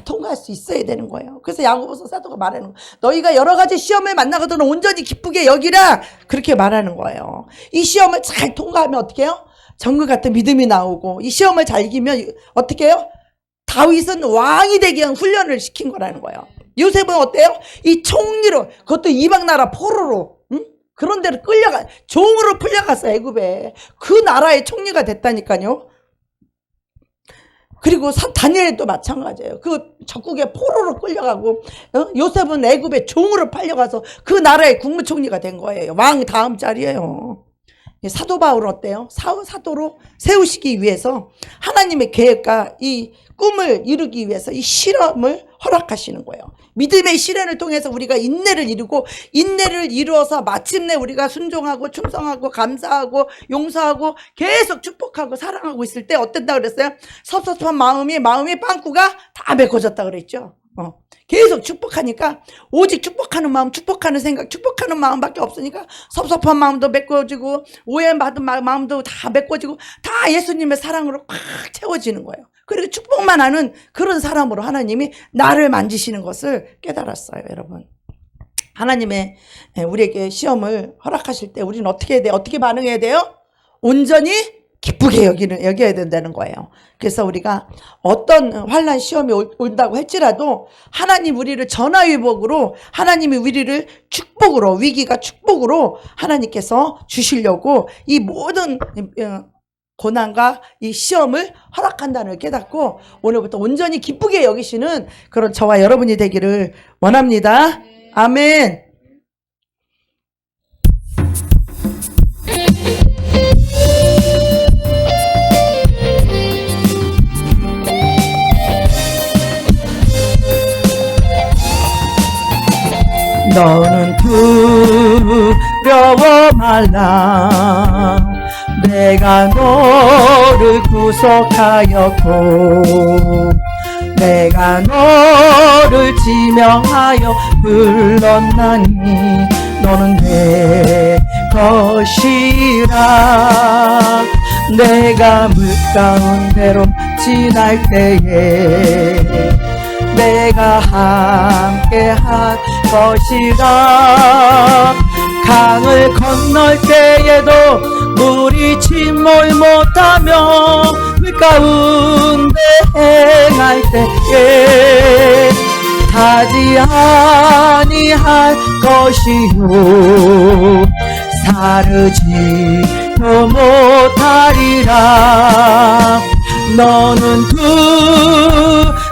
S1: 통과할 수 있어야 되는 거예요. 그래서 야고보서 사도가 말하는 거예요. 너희가 여러 가지 시험을 만나거든 온전히 기쁘게 여기라. 그렇게 말하는 거예요. 이 시험을 잘 통과하면 어떻게 해요? 정글 같은 믿음이 나오고, 이 시험을 잘 이기면 어떻게 해요? 다윗은 왕이 되기 위한 훈련을 시킨 거라는 거예요. 요셉은 어때요? 이 총리로, 그것도 이방 나라 포로로, 그런 데로 종으로 풀려갔어, 애굽에. 그 나라의 총리가 됐다니까요. 그리고 다니엘도 마찬가지예요. 그 적국의 포로로 끌려가고, 요셉은 애굽의 종으로 팔려가서 그 나라의 국무총리가 된 거예요. 왕 다음 자리예요. 사도 바울은 어때요? 사도로 세우시기 위해서 하나님의 계획과 이 꿈을 이루기 위해서 이 실험을 허락하시는 거예요. 믿음의 실현을 통해서 우리가 인내를 이루고, 인내를 이루어서 마침내 우리가 순종하고 충성하고 감사하고 용서하고 계속 축복하고 사랑하고 있을 때 어땠다 그랬어요? 섭섭한 마음이 빵꾸가 다 메꿔졌다 그랬죠. 계속 축복하니까 오직 축복하는 마음, 축복하는 생각, 축복하는 마음밖에 없으니까 섭섭한 마음도 메꿔지고 오해받은 마음도 다 메꿔지고 다 예수님의 사랑으로 꽉 채워지는 거예요. 그리고 축복만 하는 그런 사람으로 하나님이 나를 만지시는 것을 깨달았어요, 여러분. 하나님의 우리에게 시험을 허락하실 때 우리는 어떻게 해야 돼요? 어떻게 반응해야 돼요? 온전히 기쁘게 여겨야 된다는 거예요. 그래서 우리가 어떤 환난 시험이 온다고 할지라도 하나님 우리를 전화위복으로, 하나님이 우리를 축복으로, 위기가 축복으로 하나님께서 주시려고 이 모든 고난과 이 시험을 허락한다는 걸 깨닫고 오늘부터 온전히 기쁘게 여기시는 그런 저와 여러분이 되기를 원합니다. 아멘. 너는 두려워 말라. 내가 너를 구속하였고 내가 너를 지명하여 불렀나니 너는 내 것이라. 내가 물 가운데로 지날 때에 내가 함께 할 것이라. 강을 건널 때에도 물이 침몰 못하며 물 가운데 행할 때에 타지 아니할 것이요 사르지도 못하리라. 너는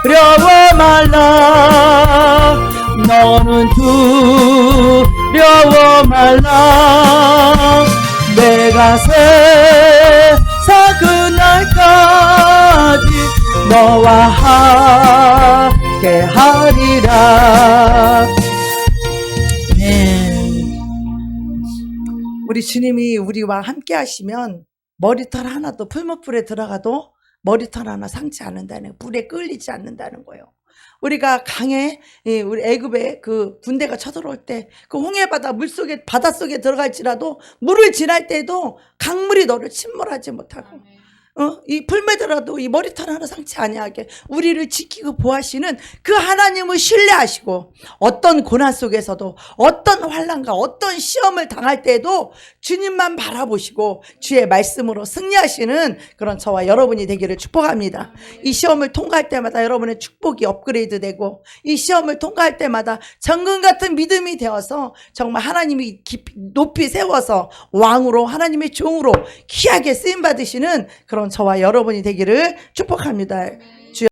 S1: 두려워 말라. 너는 두려워 말라. 내가 세상 그날까지 너와 함께 하리라. 우리 주님이 우리와 함께 하시면 머리털 하나도 풀무불에 들어가도 머리털 하나 상치 않는다는, 불에 끌리지 않는다는 거예요. 우리가 강에, 우리 애굽에 그 군대가 쳐들어올 때 그 홍해바다 물속에, 바닷속에 들어갈지라도 물을 지날 때도 강물이 너를 침몰하지 못하고 이 풀매더라도 이 머리털 하나 상치 아니하게 우리를 지키고 보호하시는 그 하나님을 신뢰하시고 어떤 고난 속에서도 어떤 환난과 어떤 시험을 당할 때에도 주님만 바라보시고 주의 말씀으로 승리하시는 그런 저와 여러분이 되기를 축복합니다. 이 시험을 통과할 때마다 여러분의 축복이 업그레이드 되고 이 시험을 통과할 때마다 정금 같은 믿음이 되어서 정말 하나님이 높이 세워서 왕으로 하나님의 종으로 귀하게 쓰임 받으시는 그런 저와 여러분이 되기를 축복합니다.